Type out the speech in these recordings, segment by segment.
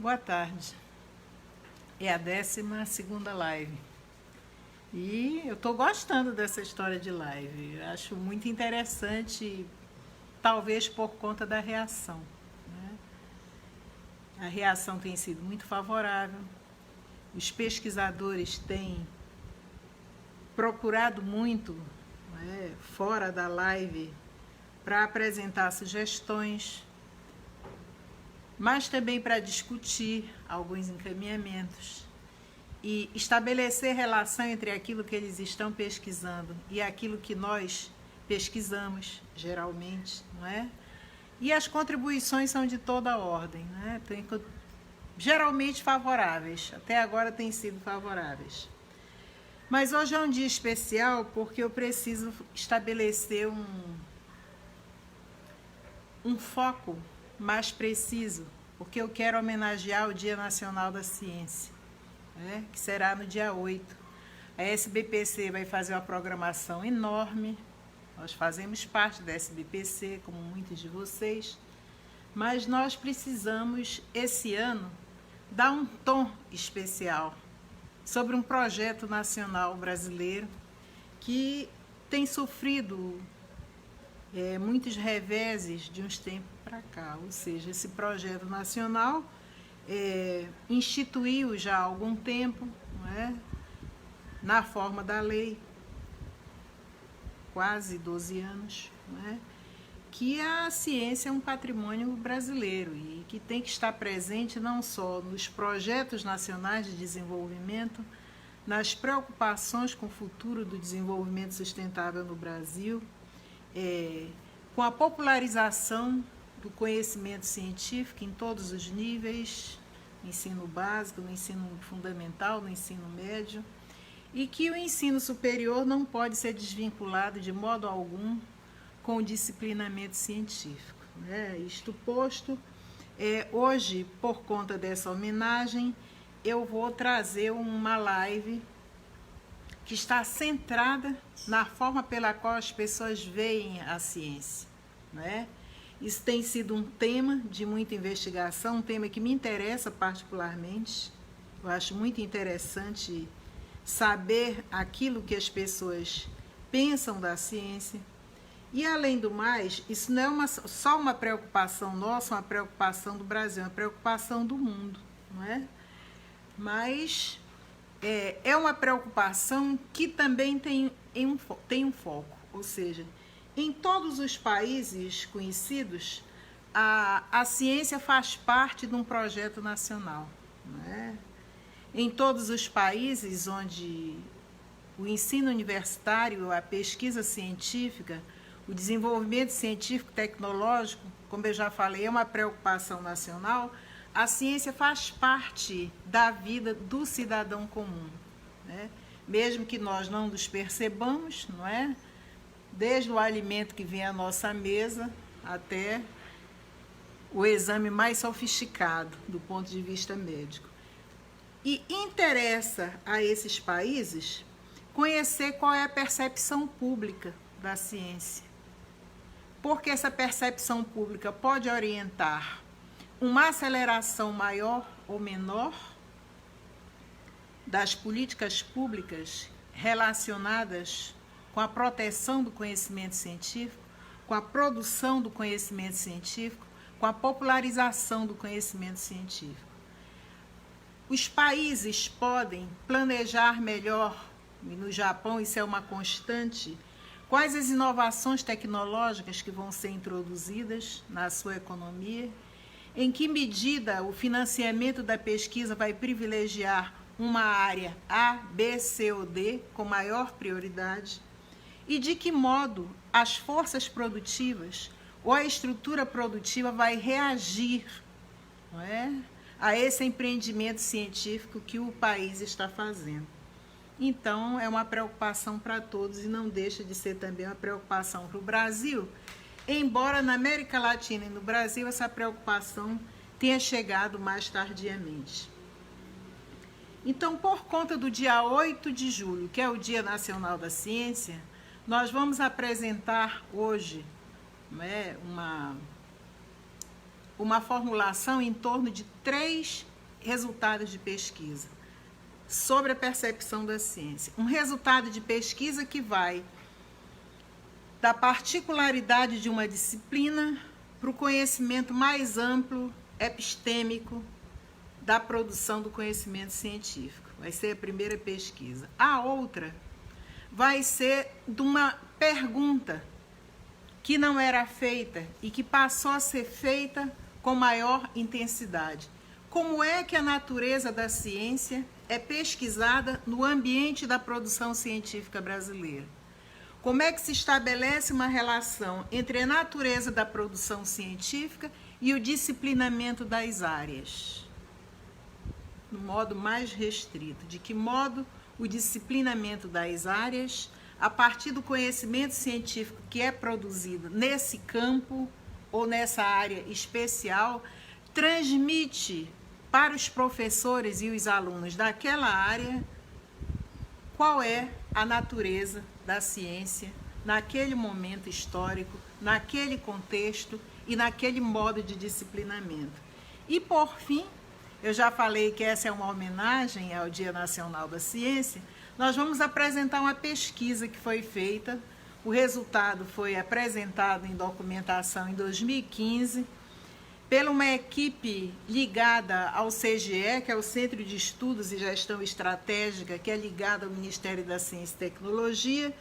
Boa tarde. É a 12ª live. E eu estou gostando dessa história de live. Eu acho muito interessante, talvez por conta da reação, né? A reação tem sido muito favorável. Os pesquisadores têm procurado muito, né, fora da live para apresentar sugestões, mas também para discutir alguns encaminhamentos e estabelecer relação entre aquilo que eles estão pesquisando e aquilo que nós pesquisamos, geralmente, não é? E as contribuições são de toda a ordem, né? Geralmente favoráveis, até agora têm sido favoráveis. Mas hoje é um dia especial porque eu preciso estabelecer um foco mais preciso, porque eu quero homenagear o Dia Nacional da Ciência, né, que será no dia 8. A SBPC vai fazer uma programação enorme, nós fazemos parte da SBPC, como muitos de vocês, mas nós precisamos, esse ano, dar um tom especial sobre um projeto nacional brasileiro que tem sofrido muitos reveses de uns tempos para cá, ou seja, esse projeto nacional instituiu já há algum tempo, não é? Na forma da lei, quase 12 anos, não é? Que a ciência é um patrimônio brasileiro e que tem que estar presente não só nos projetos nacionais de desenvolvimento, nas preocupações com o futuro do desenvolvimento sustentável no Brasil, com a popularização do conhecimento científico em todos os níveis, no ensino básico, no ensino fundamental, no ensino médio, e que o ensino superior não pode ser desvinculado de modo algum com o disciplinamento científico, né? Isto posto, hoje, por conta dessa homenagem, eu vou trazer uma live que está centrada na forma pela qual as pessoas veem a ciência, né? Isso tem sido um tema de muita investigação, um tema que me interessa particularmente. Eu acho muito interessante saber aquilo que as pessoas pensam da ciência. E, além do mais, isso não é só uma preocupação nossa, uma preocupação do Brasil, é uma preocupação do mundo, não é? Mas é uma preocupação que também tem um foco, ou seja, em todos os países conhecidos, a ciência faz parte de um projeto nacional, não é? Em todos os países onde o ensino universitário, a pesquisa científica, o desenvolvimento científico tecnológico, como eu já falei, é uma preocupação nacional, a ciência faz parte da vida do cidadão comum, né? Mesmo que nós não nos percebamos, não é? Desde o alimento que vem à nossa mesa até o exame mais sofisticado do ponto de vista médico. E interessa a esses países conhecer qual é a percepção pública da ciência, porque essa percepção pública pode orientar uma aceleração maior ou menor das políticas públicas relacionadas com a proteção do conhecimento científico, com a produção do conhecimento científico, com a popularização do conhecimento científico. Os países podem planejar melhor, e no Japão isso é uma constante, quais as inovações tecnológicas que vão ser introduzidas na sua economia, em que medida o financiamento da pesquisa vai privilegiar uma área A, B, C ou D com maior prioridade, e de que modo as forças produtivas ou a estrutura produtiva vai reagir, não é, a esse empreendimento científico que o país está fazendo. Então, é uma preocupação para todos e não deixa de ser também uma preocupação para o Brasil, embora na América Latina e no Brasil essa preocupação tenha chegado mais tardiamente. Então, por conta do dia 8 de julho, que é o Dia Nacional da Ciência, nós vamos apresentar hoje, né, uma formulação em torno de 3 resultados de pesquisa sobre a percepção da ciência. Um resultado de pesquisa que vai da particularidade de uma disciplina para o conhecimento mais amplo, epistêmico, da produção do conhecimento científico. Vai ser a primeira pesquisa. A outra vai ser de uma pergunta que não era feita e que passou a ser feita com maior intensidade. Como é que a natureza da ciência é pesquisada no ambiente da produção científica brasileira? Como é que se estabelece uma relação entre a natureza da produção científica e o disciplinamento das áreas? No modo mais restrito. De que modo o disciplinamento das áreas, a partir do conhecimento científico que é produzido nesse campo ou nessa área especial, transmite para os professores e os alunos daquela área qual é a natureza da ciência naquele momento histórico, naquele contexto e naquele modo de disciplinamento. E, por fim, eu já falei que essa é uma homenagem ao Dia Nacional da Ciência, nós vamos apresentar uma pesquisa que foi feita, o resultado foi apresentado em documentação em 2015, pela uma equipe ligada ao CGE, que é o Centro de Estudos e Gestão Estratégica, que é ligado ao Ministério da Ciência e Tecnologia,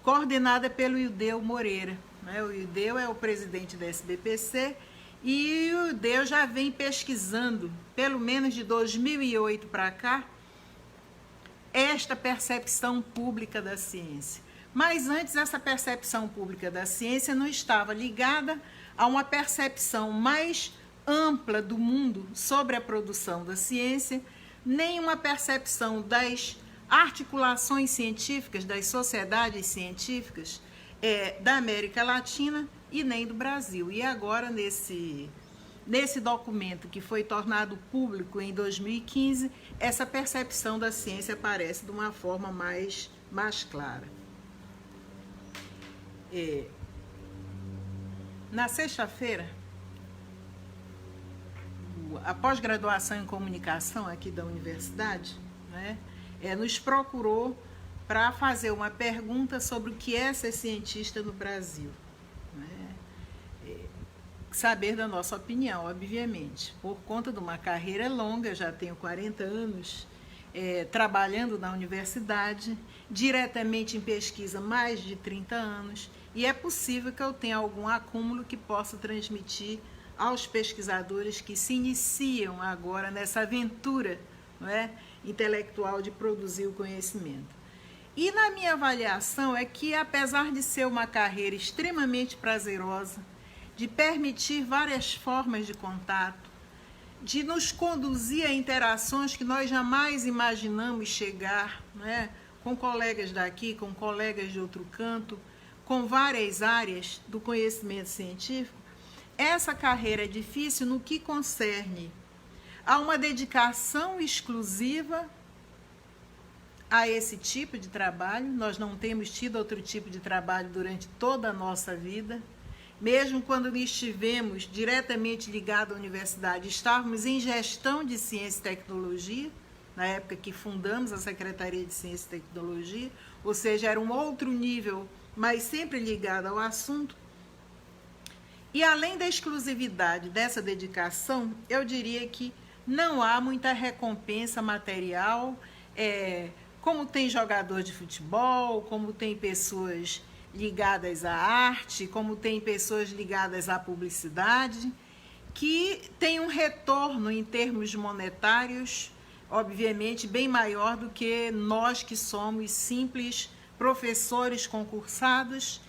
coordenada pelo Ildeu Moreira. O Ildeu é o presidente da SBPC e o Ildeu já vem pesquisando, pelo menos de 2008 para cá, esta percepção pública da ciência. Mas antes, essa percepção pública da ciência não estava ligada a uma percepção mais ampla do mundo sobre a produção da ciência, nem uma percepção das articulações científicas, das sociedades científicas da América Latina e nem do Brasil. E agora, nesse documento que foi tornado público em 2015, essa percepção da ciência aparece de uma forma mais clara. Na sexta-feira, a pós-graduação em comunicação aqui da universidade, nos procurou para fazer uma pergunta sobre o que é ser cientista no Brasil. Saber da nossa opinião, obviamente. Por conta de uma carreira longa, já tenho 40 anos trabalhando na universidade, diretamente em pesquisa mais de 30 anos, e é possível que eu tenha algum acúmulo que possa transmitir aos pesquisadores que se iniciam agora nessa aventura intelectual de produzir o conhecimento. E na minha avaliação é que, apesar de ser uma carreira extremamente prazerosa, de permitir várias formas de contato, de nos conduzir a interações que nós jamais imaginamos chegar, com colegas daqui, com colegas de outro canto, com várias áreas do conhecimento científico, essa carreira é difícil no que concerne a uma dedicação exclusiva a esse tipo de trabalho. Nós não temos tido outro tipo de trabalho durante toda a nossa vida. Mesmo quando estivemos diretamente ligados à universidade, estávamos em gestão de ciência e tecnologia, na época que fundamos a Secretaria de Ciência e Tecnologia, ou seja, era um outro nível, mas sempre ligado ao assunto. E além da exclusividade dessa dedicação, eu diria que não há muita recompensa material, como tem jogador de futebol, como tem pessoas ligadas à arte, como tem pessoas ligadas à publicidade, que tem um retorno em termos monetários, obviamente, bem maior do que nós que somos simples professores concursados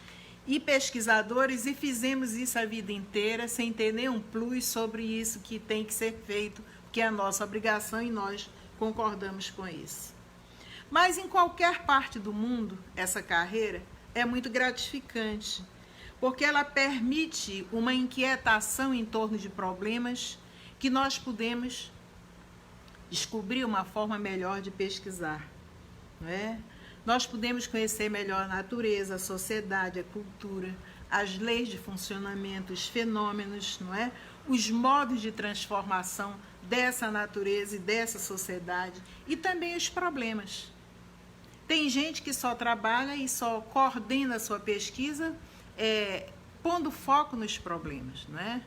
e pesquisadores e fizemos isso a vida inteira sem ter nenhum plus sobre isso que tem que ser feito, que é a nossa obrigação e nós concordamos com isso. Mas em qualquer parte do mundo, essa carreira é muito gratificante, porque ela permite uma inquietação em torno de problemas que nós podemos descobrir uma forma melhor de pesquisar, Nós podemos conhecer melhor a natureza, a sociedade, a cultura, as leis de funcionamento, os fenômenos, os modos de transformação dessa natureza e dessa sociedade, e também os problemas. Tem gente que só trabalha e só coordena a sua pesquisa pondo foco nos problemas, não é?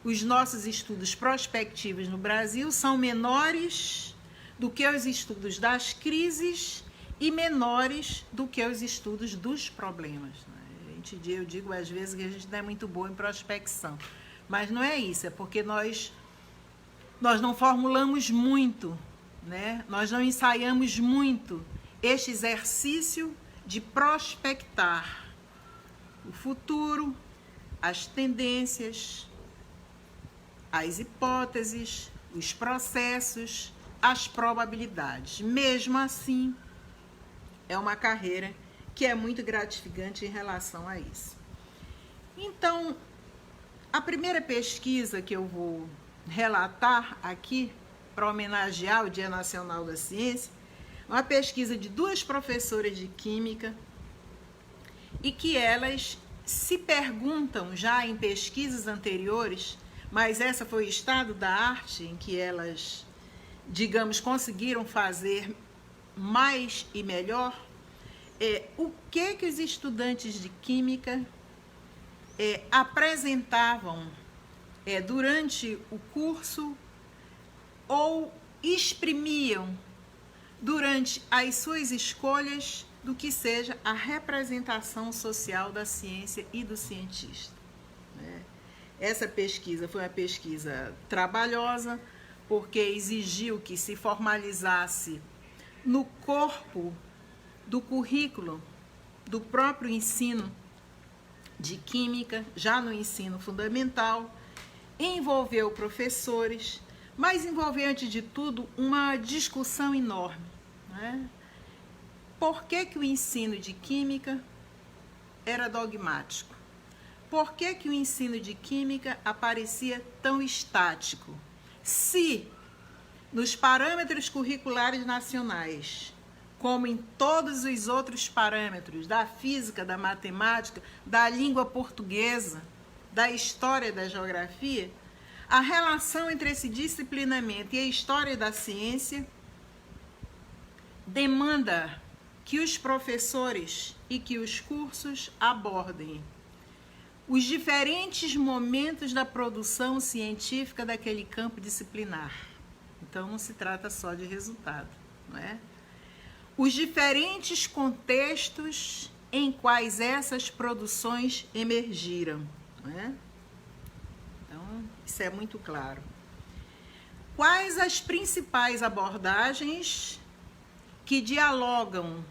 Os nossos estudos prospectivos no Brasil são menores do que os estudos das crises e menores do que os estudos dos problemas, né? Eu digo às vezes que a gente não é muito boa em prospecção, mas não é isso, é porque nós não formulamos muito, né? Nós não ensaiamos muito este exercício de prospectar o futuro, as tendências, as hipóteses, os processos, as probabilidades. Mesmo assim, é uma carreira que é muito gratificante em relação a isso. Então, a primeira pesquisa que eu vou relatar aqui, para homenagear o Dia Nacional da Ciência, é uma pesquisa de 2 professoras de Química, e que elas se perguntam já em pesquisas anteriores, mas essa foi o estado da arte em que elas, digamos, conseguiram fazer mais e melhor, o que os estudantes de Química apresentavam durante o curso ou exprimiam durante as suas escolhas do que seja a representação social da ciência e do cientista, né? Essa pesquisa foi uma pesquisa trabalhosa, porque exigiu que se formalizasse no corpo do currículo do próprio ensino de Química, já no ensino fundamental, envolveu professores, mas envolveu, antes de tudo, uma discussão enorme, né? Por que o ensino de Química era dogmático? Por que o ensino de Química aparecia tão estático? Se nos parâmetros curriculares nacionais, como em todos os outros parâmetros da física, da matemática, da língua portuguesa, da história e da geografia, a relação entre esse disciplinamento e a história da ciência demanda que os professores e que os cursos abordem os diferentes momentos da produção científica daquele campo disciplinar. Então, não se trata só de resultado, não é? Os diferentes contextos em quais essas produções emergiram, não é? Então, isso é muito claro. Quais as principais abordagens que dialogam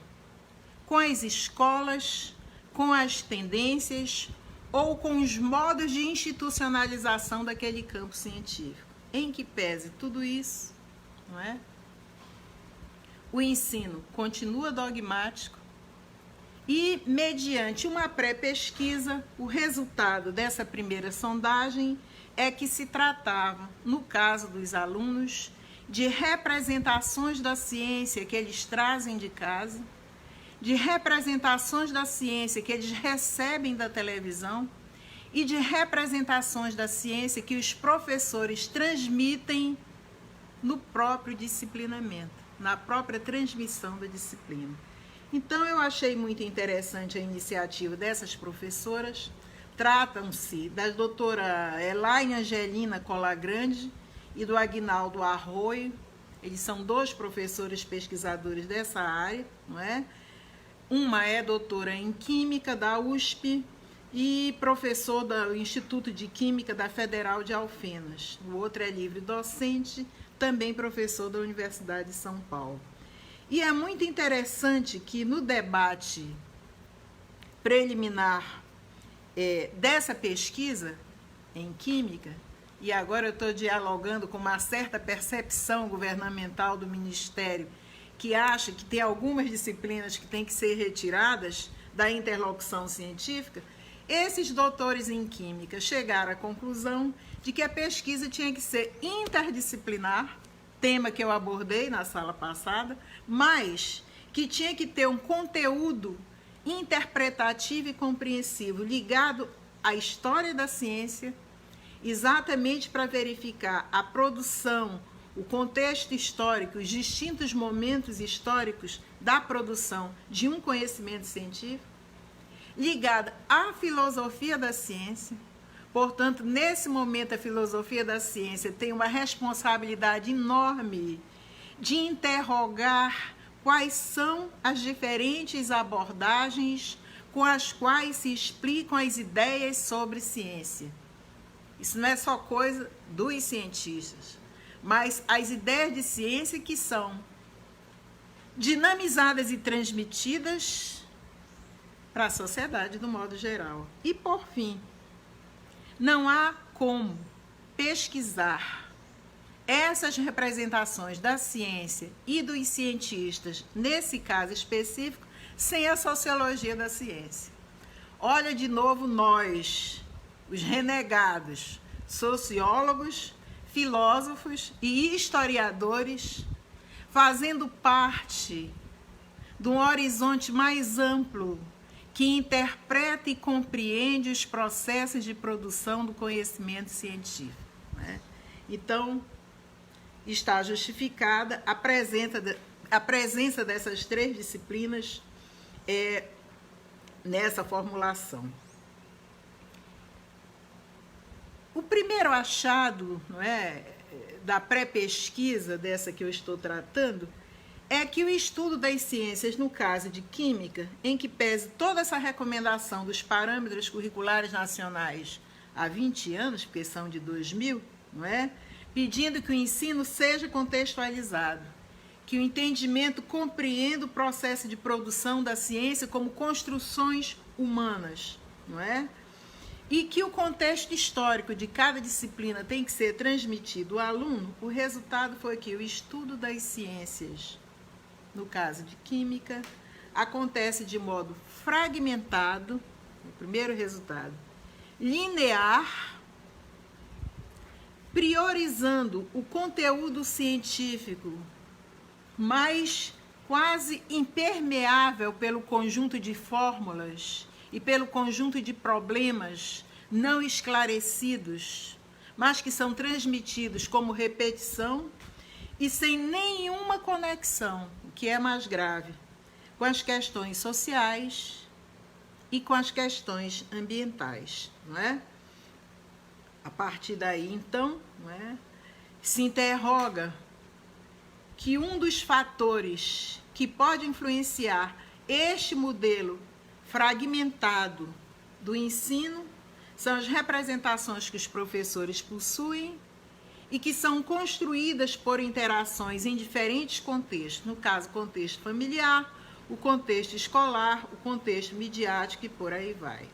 com as escolas, com as tendências ou com os modos de institucionalização daquele campo científico? Em que pese tudo isso, não é? O ensino continua dogmático e, mediante uma pré-pesquisa, o resultado dessa primeira sondagem é que se tratava, no caso dos alunos, de representações da ciência que eles trazem de casa, de representações da ciência que eles recebem da televisão e de representações da ciência que os professores transmitem no próprio disciplinamento, na própria transmissão da disciplina. Então, eu achei muito interessante a iniciativa dessas professoras. Tratam-se da doutora Elaine Angelina Colagrande e do Aguinaldo Arroio. Eles são 2 professores pesquisadores dessa área, não é? Uma é doutora em Química da USP e professor do Instituto de Química da Federal de Alfenas. O outro é livre docente, também professor da Universidade de São Paulo. E é muito interessante que no debate preliminar dessa pesquisa em Química, e agora eu estou dialogando com uma certa percepção governamental do Ministério, que acha que tem algumas disciplinas que têm que ser retiradas da interlocução científica, esses doutores em Química chegaram à conclusão de que a pesquisa tinha que ser interdisciplinar, tema que eu abordei na sala passada, mas que tinha que ter um conteúdo interpretativo e compreensivo ligado à história da ciência exatamente para verificar a produção, o contexto histórico, os distintos momentos históricos da produção de um conhecimento científico, ligada à filosofia da ciência. Portanto, nesse momento, a filosofia da ciência tem uma responsabilidade enorme de interrogar quais são as diferentes abordagens com as quais se explicam as ideias sobre ciência. Isso não é só coisa dos cientistas, mas as ideias de ciência que são dinamizadas e transmitidas para a sociedade do modo geral. E, por fim, não há como pesquisar essas representações da ciência e dos cientistas, nesse caso específico, sem a sociologia da ciência. Olha de novo nós, os renegados, sociólogos, filósofos e historiadores, fazendo parte de um horizonte mais amplo que interpreta e compreende os processos de produção do conhecimento científico, né? Então, está justificada a presença dessas três disciplinas nessa formulação. O primeiro achado, não é, da pré-pesquisa dessa que eu estou tratando é que o estudo das ciências, no caso de química, em que pese toda essa recomendação dos parâmetros curriculares nacionais há 20 anos, porque são de 2000, não é? Pedindo que o ensino seja contextualizado, que o entendimento compreenda o processo de produção da ciência como construções humanas, não é? E que o contexto histórico de cada disciplina tem que ser transmitido ao aluno. O resultado foi que o estudo das ciências, no caso de química, acontece de modo fragmentado, o primeiro resultado, linear, priorizando o conteúdo científico, mas quase impermeável pelo conjunto de fórmulas e pelo conjunto de problemas não esclarecidos, mas que são transmitidos como repetição e sem nenhuma conexão, o que é mais grave, com as questões sociais e com as questões ambientais, não é? A partir daí, então, não é, se interroga que um dos fatores que pode influenciar este modelo fragmentado do ensino são as representações que os professores possuem e que são construídas por interações em diferentes contextos, no caso, o contexto familiar, o contexto escolar, o contexto midiático e por aí vai.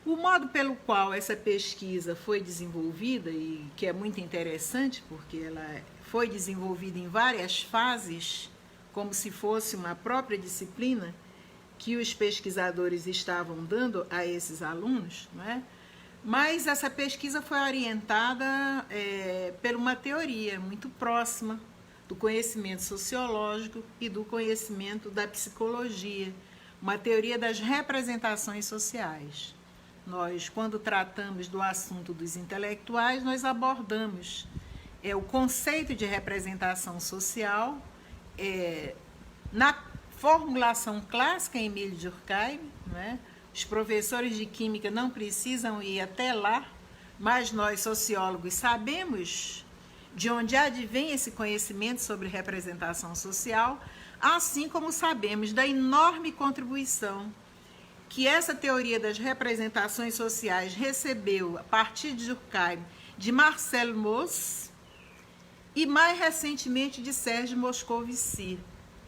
O modo pelo qual essa pesquisa foi desenvolvida, e que é muito interessante, porque ela foi desenvolvida em várias fases, como se fosse uma própria disciplina que os pesquisadores estavam dando a esses alunos, não é? Mas essa pesquisa foi orientada por uma teoria muito próxima do conhecimento sociológico e do conhecimento da psicologia, uma teoria das representações sociais. Nós, quando tratamos do assunto dos intelectuais, nós abordamos o conceito de representação social na formulação clássica em Émile Durkheim, não é? Os professores de química não precisam ir até lá, mas nós, sociólogos, sabemos de onde advém esse conhecimento sobre representação social, assim como sabemos da enorme contribuição que essa teoria das representações sociais recebeu a partir de Durkheim, de Marcel Mauss e mais recentemente de Serge Moscovici,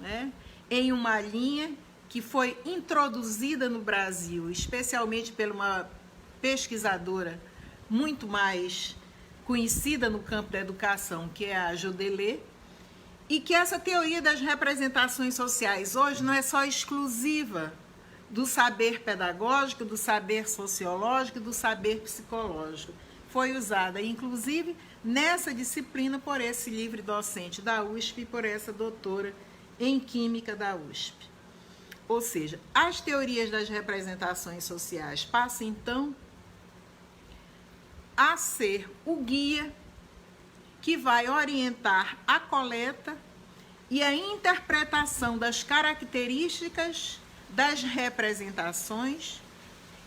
né? Em uma linha que foi introduzida no Brasil, especialmente por uma pesquisadora muito mais conhecida no campo da educação, que é a Jodelet, e que essa teoria das representações sociais hoje não é só exclusiva do saber pedagógico, do saber sociológico, do saber psicológico. Foi usada, inclusive, nessa disciplina por esse livre docente da USP e por essa doutora em Química da USP. Ou seja, as teorias das representações sociais passam, então, a ser o guia que vai orientar a coleta e a interpretação das características das representações,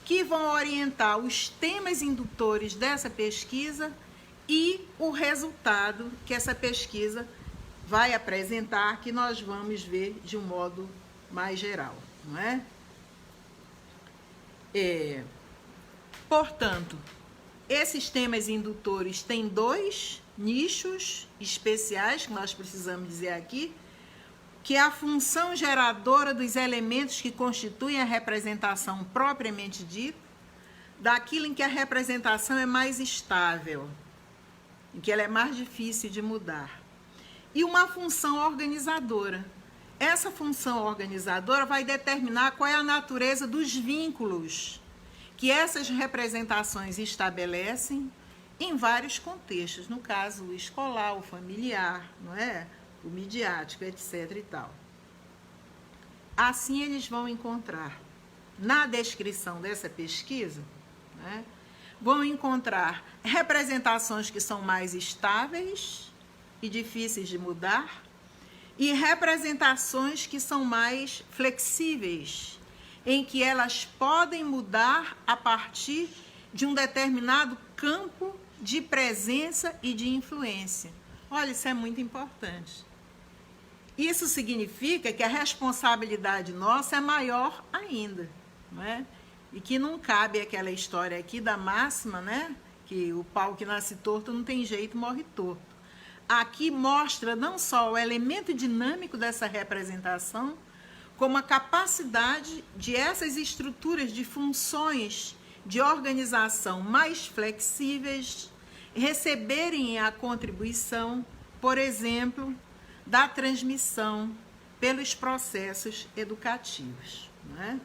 que vão orientar os temas indutores dessa pesquisa e o resultado que essa pesquisa vai apresentar, que nós vamos ver de um modo mais geral, não é? Portanto, esses temas indutores têm dois nichos especiais que nós precisamos dizer aqui, que é a função geradora dos elementos que constituem a representação propriamente dita, daquilo em que a representação é mais estável, em que ela é mais difícil de mudar. E uma função organizadora. Essa função organizadora vai determinar qual é a natureza dos vínculos que essas representações estabelecem em vários contextos, no caso o escolar, o familiar, não é? O midiático, etc. e tal. Assim eles vão encontrar, na descrição dessa pesquisa, né, vão encontrar representações que são mais estáveis e difíceis de mudar, e representações que são mais flexíveis, em que elas podem mudar a partir de um determinado campo de presença e de influência. Olha, isso é muito importante. Isso significa que a responsabilidade nossa é maior ainda, não é? E que não cabe aquela história aqui da máxima, né? Que o pau que nasce torto não tem jeito, morre torto. Aqui mostra não só o elemento dinâmico dessa representação, como a capacidade de essas estruturas de funções de organização mais flexíveis receberem a contribuição, por exemplo, da transmissão pelos processos educativos, não é?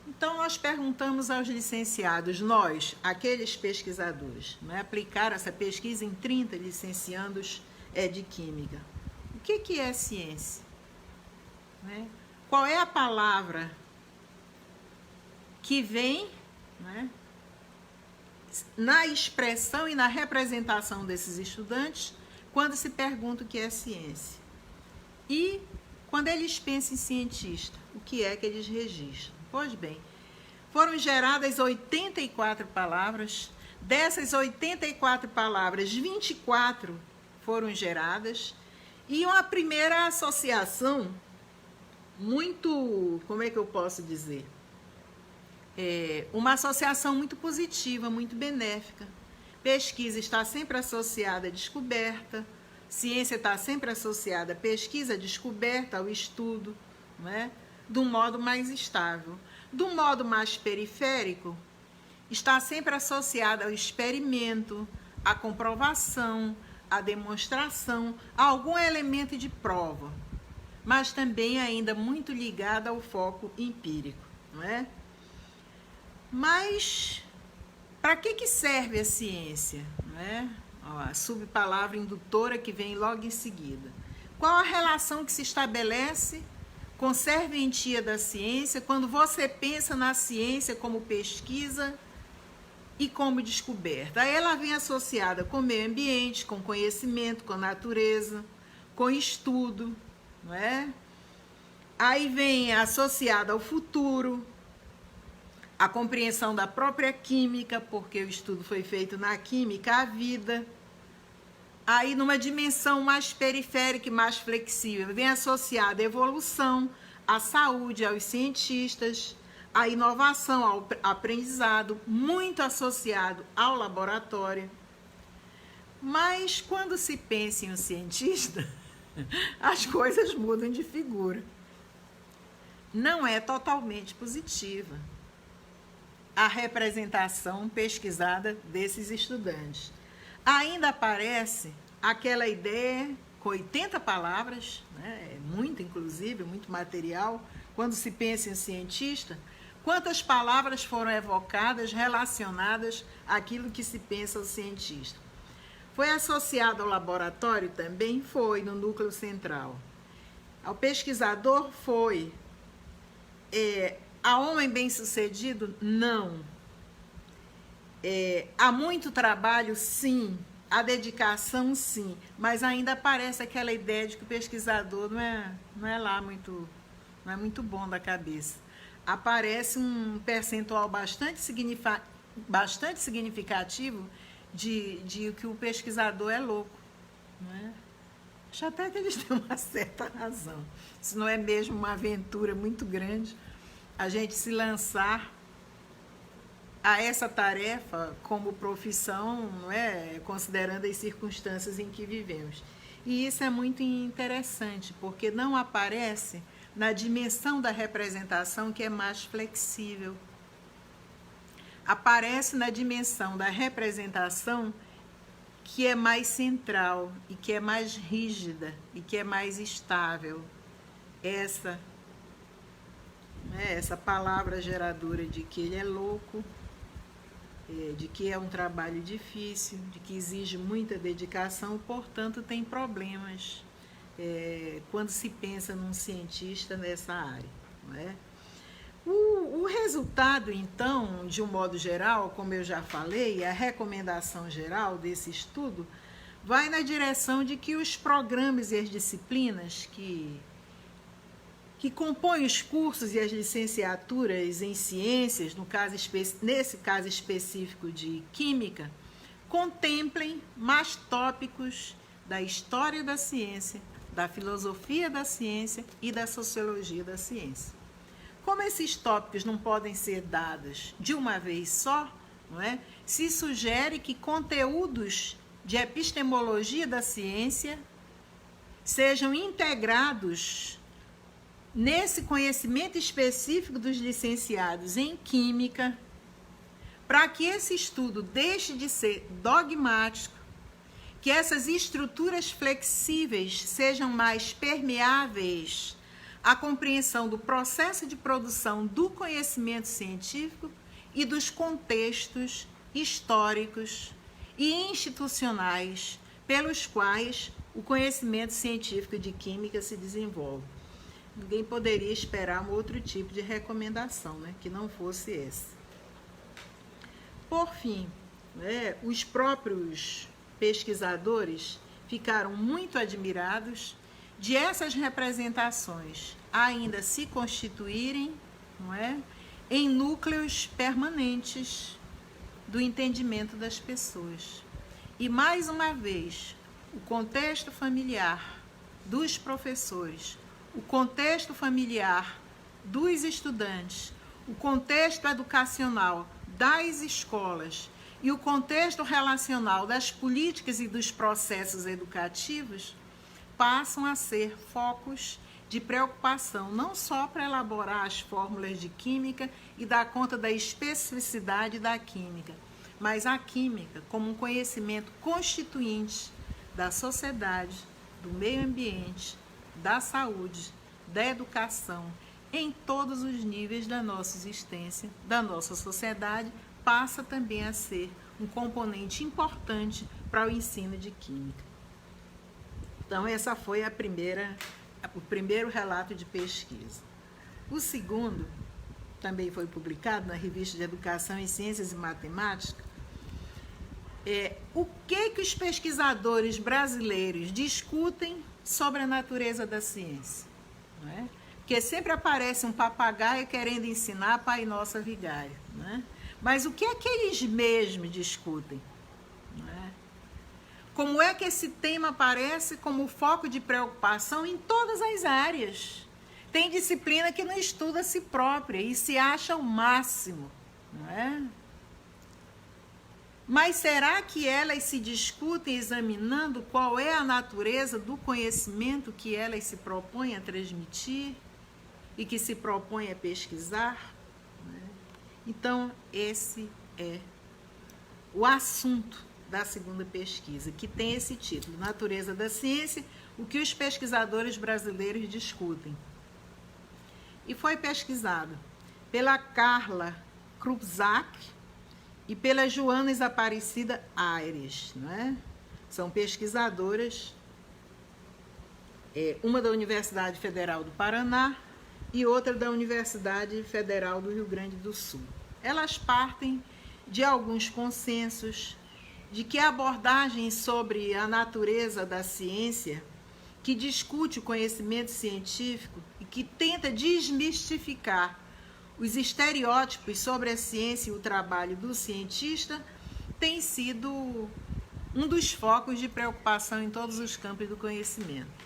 Então, nós perguntamos aos licenciados, nós, aqueles pesquisadores, não é? Aplicaram essa pesquisa em 30 licenciandos de Química. O que é ciência? Não é? Qual é a palavra que vem, não é, na expressão e na representação desses estudantes quando se pergunta o que é ciência? E quando eles pensam em cientista, o que é que eles registram? Pois bem, foram geradas 84 palavras. Dessas 84 palavras, 24 foram geradas. E uma primeira associação muito, como é que eu posso dizer? Uma associação muito positiva, muito benéfica. Pesquisa está sempre associada à descoberta, ciência está sempre associada à pesquisa, à descoberta, ao estudo, não é? De um modo mais estável. De um modo mais periférico, está sempre associada ao experimento, à comprovação, à demonstração, a algum elemento de prova, mas também ainda muito ligada ao foco empírico, não é? Mas para que serve a ciência? Não é? A subpalavra indutora que vem logo em seguida. Qual a relação que se estabelece com serventia da ciência quando você pensa na ciência como pesquisa e como descoberta? Aí ela vem associada com o meio ambiente, com conhecimento, com natureza, com estudo, não é? Aí vem associada ao futuro, a compreensão da própria química, porque o estudo foi feito na química, a vida. Aí, numa dimensão mais periférica e mais flexível, vem associada a evolução, à saúde, aos cientistas, à inovação, ao aprendizado, muito associado ao laboratório. Mas, quando se pensa em um cientista, as coisas mudam de figura. Não é totalmente positiva a representação pesquisada desses estudantes. Ainda aparece aquela ideia com 80 palavras, né? É muito, inclusive, muito material. Quando se pensa em cientista, quantas palavras foram evocadas relacionadas àquilo que se pensa o cientista? Foi associado ao laboratório também? Foi, no núcleo central. ao pesquisador foi a homem bem-sucedido? Não. Há muito trabalho? Sim. A dedicação, sim. Mas ainda aparece aquela ideia de que o pesquisador não é lá muito, não é muito bom da cabeça. Aparece um percentual bastante significativo de que o pesquisador é louco. Não é? Acho até que eles têm uma certa razão. Se não é mesmo uma aventura muito grande, a gente se lançar a essa tarefa como profissão, não é? Considerando as circunstâncias em que vivemos. E isso é muito interessante, porque não aparece na dimensão da representação, que é mais flexível. Aparece na dimensão da representação, que é mais central e que é mais rígida e que é mais estável. Essa palavra geradora de que ele é louco, de que é um trabalho difícil, de que exige muita dedicação, portanto tem problemas quando se pensa num cientista nessa área. Não é? O resultado, então, de um modo geral, como eu já falei, a recomendação geral desse estudo vai na direção de que os programas e as disciplinas que compõem os cursos e as licenciaturas em ciências, nesse caso específico de química, contemplem mais tópicos da história da ciência, da filosofia da ciência e da sociologia da ciência. Como esses tópicos não podem ser dados de uma vez só, não é? Se sugere que conteúdos de epistemologia da ciência sejam integrados nesse conhecimento específico dos licenciados em Química, para que esse estudo deixe de ser dogmático, que essas estruturas flexíveis sejam mais permeáveis à compreensão do processo de produção do conhecimento científico e dos contextos históricos e institucionais pelos quais o conhecimento científico de química se desenvolve. Ninguém poderia esperar um outro tipo de recomendação, né, que não fosse essa. Por fim, os próprios pesquisadores ficaram muito admirados de essas representações ainda se constituírem, não é, em núcleos permanentes do entendimento das pessoas. E, mais uma vez, o contexto familiar dos professores, o contexto familiar dos estudantes, o contexto educacional das escolas e o contexto relacional das políticas e dos processos educativos passam a ser focos de preocupação, não só para elaborar as fórmulas de química e dar conta da especificidade da química, mas a química como um conhecimento constituinte da sociedade, do meio ambiente, da saúde, da educação, em todos os níveis da nossa existência, da nossa sociedade, passa também a ser um componente importante para o ensino de química. Então, essa foi o primeiro relato de pesquisa. O segundo, também foi publicado na Revista de Educação em Ciências e Matemática, o que os pesquisadores brasileiros discutem sobre a natureza da ciência. Não é? Porque sempre aparece um papagaio querendo ensinar Pai Nosso Vigário. Não é? Mas o que é que eles mesmos discutem? Como é que esse tema aparece como foco de preocupação em todas as áreas? Tem disciplina que não estuda a si própria e se acha o máximo, não é? Mas será que elas se discutem examinando qual é a natureza do conhecimento que elas se propõem a transmitir e que se propõem a pesquisar? Então, esse é o assunto da segunda pesquisa, que tem esse título, Natureza da Ciência, o que os pesquisadores brasileiros discutem. E foi pesquisado pela Carla Krupczak e pela Joana Aparecida Aires, não é? São pesquisadoras uma da Universidade Federal do Paraná e outra da Universidade Federal do Rio Grande do Sul. Elas partem de alguns consensos de que a abordagem sobre a natureza da ciência, que discute o conhecimento científico e que tenta desmistificar os estereótipos sobre a ciência e o trabalho do cientista, tem sido um dos focos de preocupação em todos os campos do conhecimento.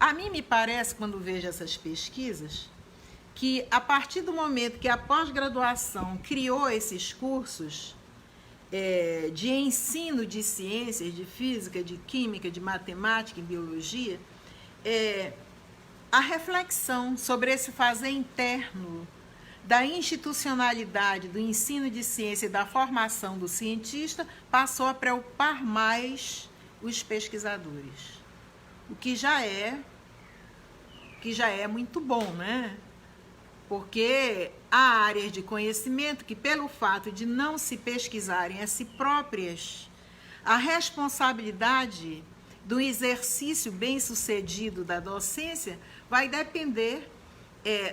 A mim me parece, quando vejo essas pesquisas, que a partir do momento que a pós-graduação criou esses cursos de ensino de ciências, de física, de química, de matemática e biologia, a reflexão sobre esse fazer interno da institucionalidade do ensino de ciência e da formação do cientista passou a preocupar mais os pesquisadores, o que já é muito bom, né? Porque há áreas de conhecimento que, pelo fato de não se pesquisarem a si próprias, a responsabilidade do exercício bem-sucedido da docência vai depender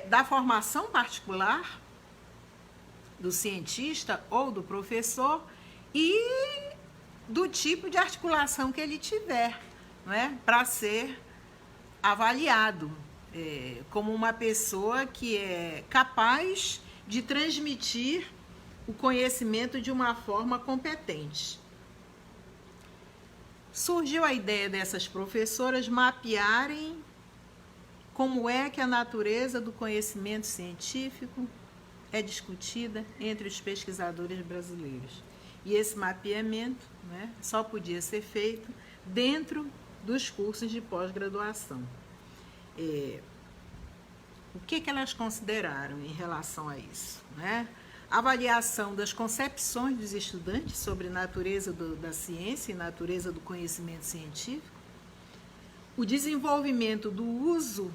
da formação particular do cientista ou do professor e do tipo de articulação que ele tiver, não é? Para ser avaliado como uma pessoa que é capaz de transmitir o conhecimento de uma forma competente. Surgiu a ideia dessas professoras mapearem como é que a natureza do conhecimento científico é discutida entre os pesquisadores brasileiros. E esse mapeamento, né, só podia ser feito dentro dos cursos de pós-graduação. O que elas consideraram em relação a isso, né? Avaliação das concepções dos estudantes sobre a natureza da ciência e natureza do conhecimento científico, o desenvolvimento do uso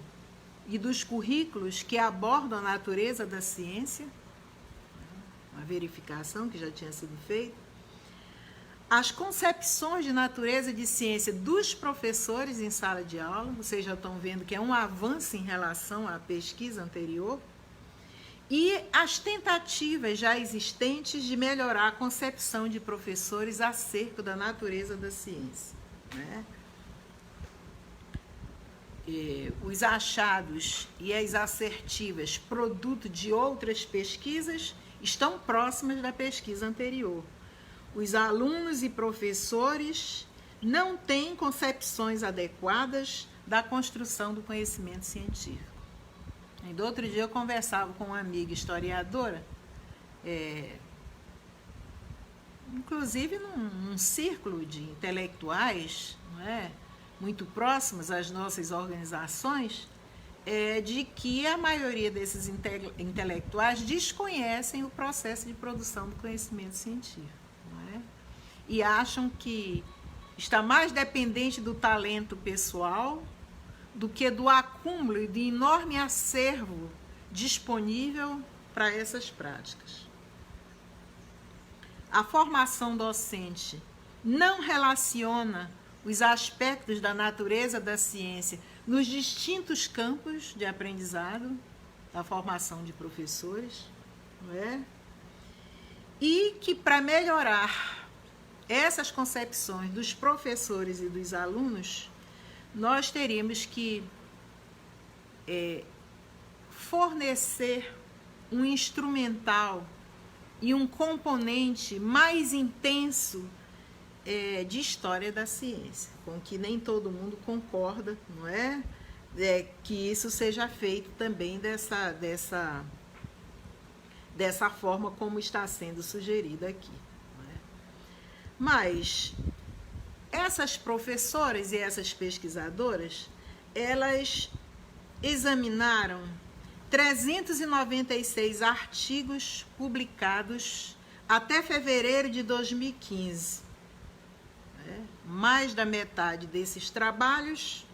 e dos currículos que abordam a natureza da ciência, uma verificação que já tinha sido feita, as concepções de natureza de ciência dos professores em sala de aula, vocês já estão vendo que é um avanço em relação à pesquisa anterior, e as tentativas já existentes de melhorar a concepção de professores acerca da natureza da ciência, né? Os achados e as assertivas, produto de outras pesquisas, estão próximas da pesquisa anterior. Os alunos e professores não têm concepções adequadas da construção do conhecimento científico. E do outro dia eu conversava com uma amiga historiadora, inclusive num círculo de intelectuais, não é, muito próximos às nossas organizações, de que a maioria desses intelectuais desconhecem o processo de produção do conhecimento científico. E acham que está mais dependente do talento pessoal do que do acúmulo e de enorme acervo disponível para essas práticas. A formação docente não relaciona os aspectos da natureza da ciência nos distintos campos de aprendizado da formação de professores, não é? E que, para melhorar essas concepções dos professores e dos alunos, nós teríamos que fornecer um instrumental e um componente mais intenso de história da ciência, com que nem todo mundo concorda, não é? Que isso seja feito também dessa forma como está sendo sugerido aqui. Mas essas professoras e essas pesquisadoras, elas examinaram 396 artigos publicados até fevereiro de 2015. Mais da metade desses trabalhos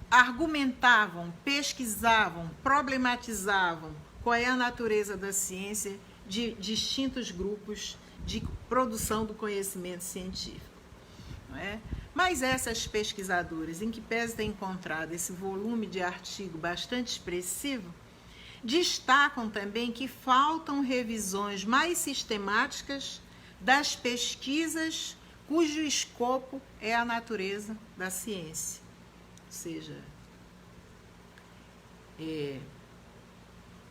argumentavam, pesquisavam, problematizavam qual é a natureza da ciência de distintos grupos de produção do conhecimento científico, não é? Mas essas pesquisadoras, em que pese ter encontrado esse volume de artigo bastante expressivo, destacam também que faltam revisões mais sistemáticas das pesquisas cujo escopo é a natureza da ciência. Ou seja,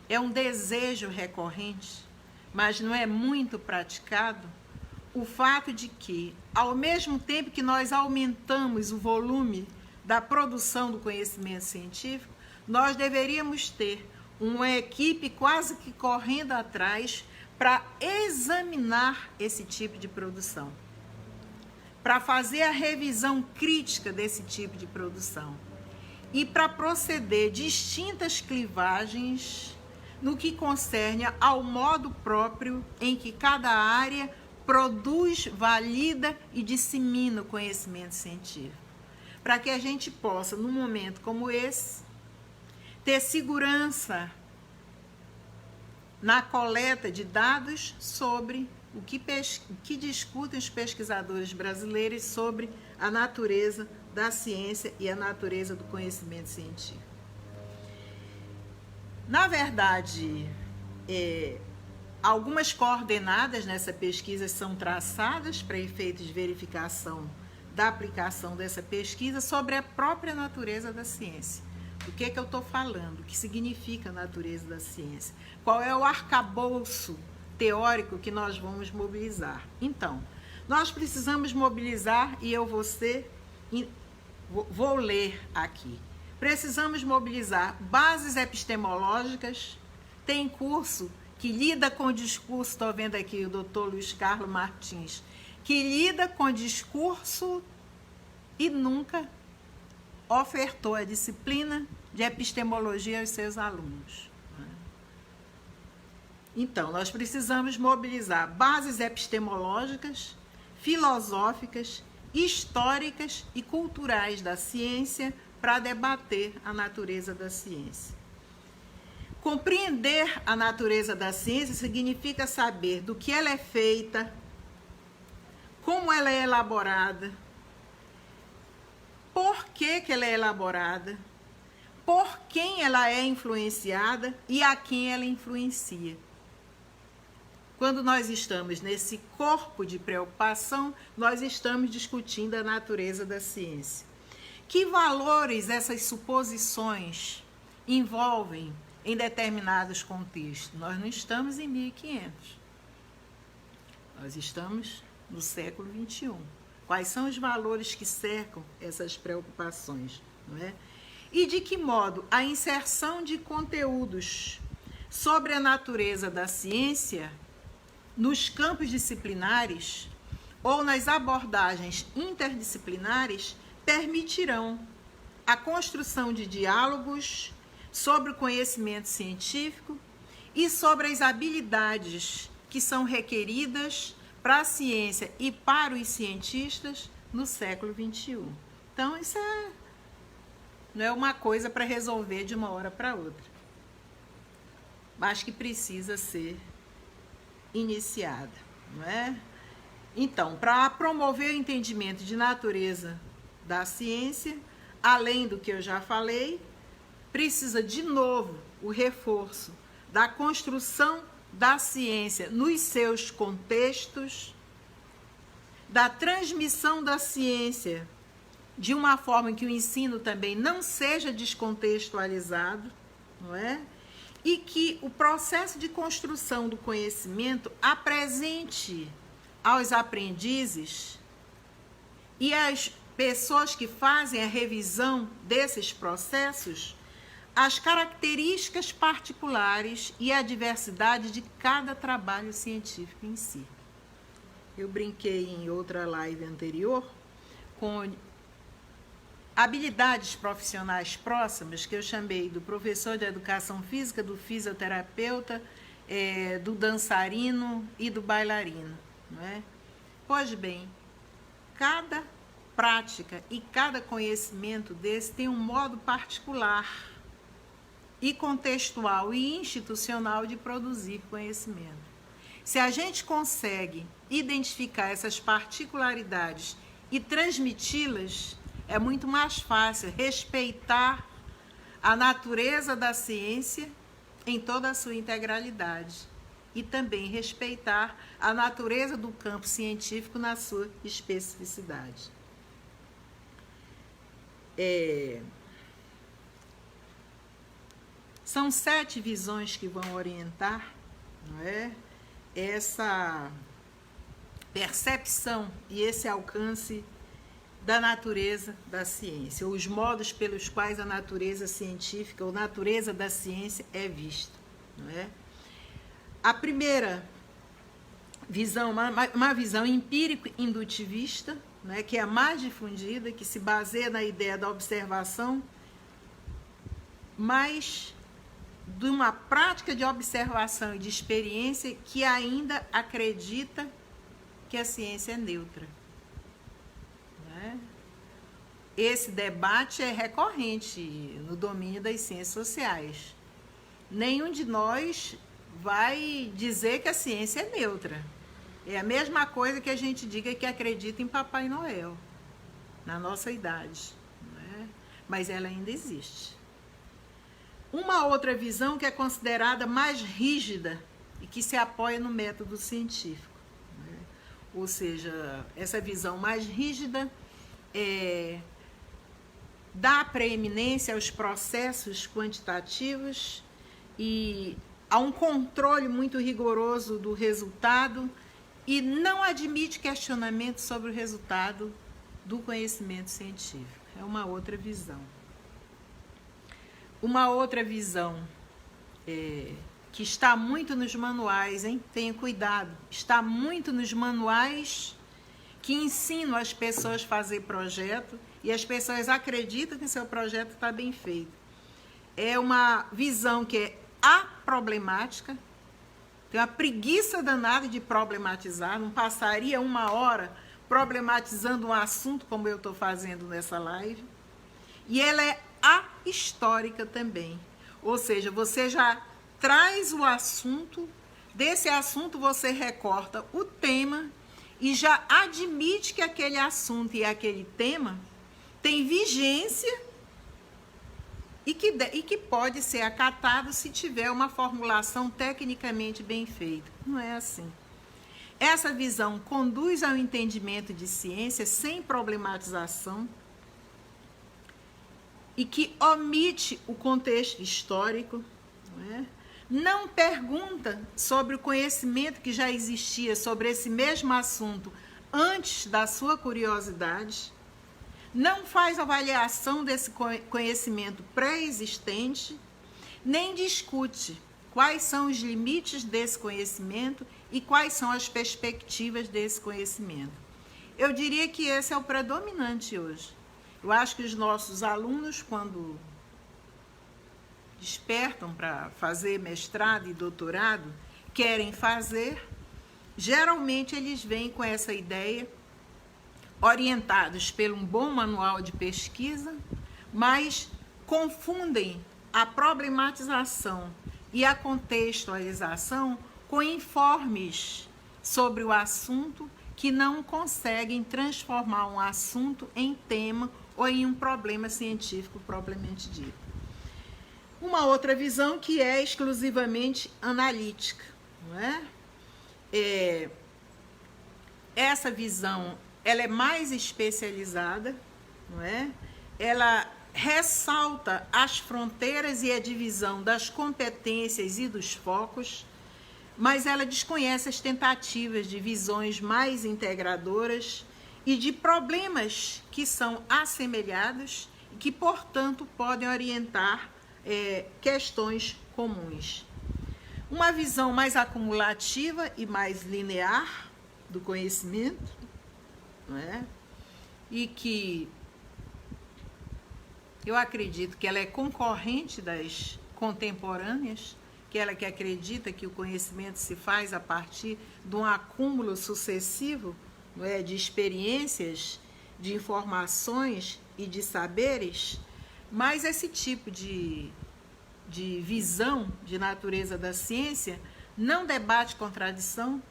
é um desejo recorrente, mas não é muito praticado, o fato de que, ao mesmo tempo que nós aumentamos o volume da produção do conhecimento científico, nós deveríamos ter uma equipe quase que correndo atrás para examinar esse tipo de produção, para fazer a revisão crítica desse tipo de produção e para proceder distintas clivagens no que concerne ao modo próprio em que cada área produz, valida e dissemina o conhecimento científico, para que a gente possa, num momento como esse, ter segurança na coleta de dados sobre o que discutem os pesquisadores brasileiros sobre a natureza da ciência e a natureza do conhecimento científico. Na verdade, algumas coordenadas nessa pesquisa são traçadas para efeitos de verificação da aplicação dessa pesquisa sobre a própria natureza da ciência. Do que eu estou falando? O que significa a natureza da ciência? Qual é o arcabouço teórico que nós vamos mobilizar? Então, nós precisamos mobilizar, e eu vou ler aqui. Precisamos mobilizar bases epistemológicas. Tem curso que lida com o discurso, estou vendo aqui o doutor Luiz Carlos Martins, que lida com discurso e nunca ofertou a disciplina de epistemologia aos seus alunos. Então, nós precisamos mobilizar bases epistemológicas, filosóficas, históricas e culturais da ciência para debater a natureza da ciência. Compreender a natureza da ciência significa saber do que ela é feita, como ela é elaborada, por que ela é elaborada, por quem ela é influenciada e a quem ela influencia. Quando nós estamos nesse corpo de preocupação, nós estamos discutindo a natureza da ciência. Que valores essas suposições envolvem em determinados contextos? Nós não estamos em 1500. Nós estamos no século XXI. Quais são os valores que cercam essas preocupações, não é? E de que modo a inserção de conteúdos sobre a natureza da ciência nos campos disciplinares ou nas abordagens interdisciplinares permitirão a construção de diálogos sobre o conhecimento científico e sobre as habilidades que são requeridas para a ciência e para os cientistas no século XXI. Então, isso não é uma coisa para resolver de uma hora para outra, mas que precisa ser iniciada, não é? Então, para promover o entendimento de natureza da ciência, além do que eu já falei, precisa de novo o reforço da construção da ciência nos seus contextos, da transmissão da ciência de uma forma que o ensino também não seja descontextualizado, não é? E que o processo de construção do conhecimento apresente aos aprendizes e às pessoas que fazem a revisão desses processos as características particulares e a diversidade de cada trabalho científico em si. Eu brinquei em outra live anterior com habilidades profissionais próximas, que eu chamei do professor de educação física, do fisioterapeuta, do dançarino e do bailarino, não é? Pois bem, cada prática e cada conhecimento desse tem um modo particular e contextual e institucional de produzir conhecimento. Se a gente consegue identificar essas particularidades e transmiti-las, é muito mais fácil respeitar a natureza da ciência em toda a sua integralidade e também respeitar a natureza do campo científico na sua especificidade. São 7 visões que vão orientar, não é, essa percepção e esse alcance da natureza da ciência, os modos pelos quais a natureza científica ou natureza da ciência é vista, não é? A primeira visão, uma visão empírico-indutivista, né, que é a mais difundida, que se baseia na ideia da observação, mas de uma prática de observação e de experiência que ainda acredita que a ciência é neutra. Né? Esse debate é recorrente no domínio das ciências sociais. Nenhum de nós vai dizer que a ciência é neutra. É a mesma coisa que a gente diga que acredita em Papai Noel, na nossa idade. Né? Mas ela ainda existe. Uma outra visão que é considerada mais rígida e que se apoia no método científico. Né? Ou seja, essa visão mais rígida dá preeminência aos processos quantitativos e a um controle muito rigoroso do resultado e não admite questionamento sobre o resultado do conhecimento científico. É uma outra visão. Uma outra visão que está muito nos manuais, hein? Tenha cuidado, está muito nos manuais que ensinam as pessoas a fazer projeto e as pessoas acreditam que seu projeto está bem feito. É uma visão que é aproblemática, tem uma preguiça danada de problematizar, não passaria 1 hora problematizando um assunto como eu estou fazendo nessa live. E ela é ahistórica também, ou seja, você já traz o assunto, desse assunto você recorta o tema e já admite que aquele assunto e aquele tema tem vigência e que pode ser acatado se tiver uma formulação tecnicamente bem feita. Não é assim. Essa visão conduz ao entendimento de ciência sem problematização e que omite o contexto histórico, não pergunta sobre o conhecimento que já existia sobre esse mesmo assunto antes da sua curiosidade, não faz avaliação desse conhecimento pré-existente, nem discute quais são os limites desse conhecimento e quais são as perspectivas desse conhecimento. Eu diria que esse é o predominante hoje. Eu acho que os nossos alunos, quando despertam para fazer mestrado e doutorado, querem fazer, geralmente eles vêm com essa ideia, orientados por um bom manual de pesquisa, mas confundem a problematização e a contextualização com informes sobre o assunto que não conseguem transformar um assunto em tema ou em um problema científico propriamente dito. Uma outra visão que é exclusivamente analítica, não é? Essa visão ela é mais especializada, não é? Ela ressalta as fronteiras e a divisão das competências e dos focos, mas ela desconhece as tentativas de visões mais integradoras e de problemas que são assemelhados e que, portanto, podem orientar questões comuns. Uma visão mais acumulativa e mais linear do conhecimento, não é? E que eu acredito que ela é concorrente das contemporâneas, que ela que acredita que o conhecimento se faz a partir de um acúmulo sucessivo, não é, de experiências, de informações e de saberes, mas esse tipo de visão de natureza da ciência não debate contradição,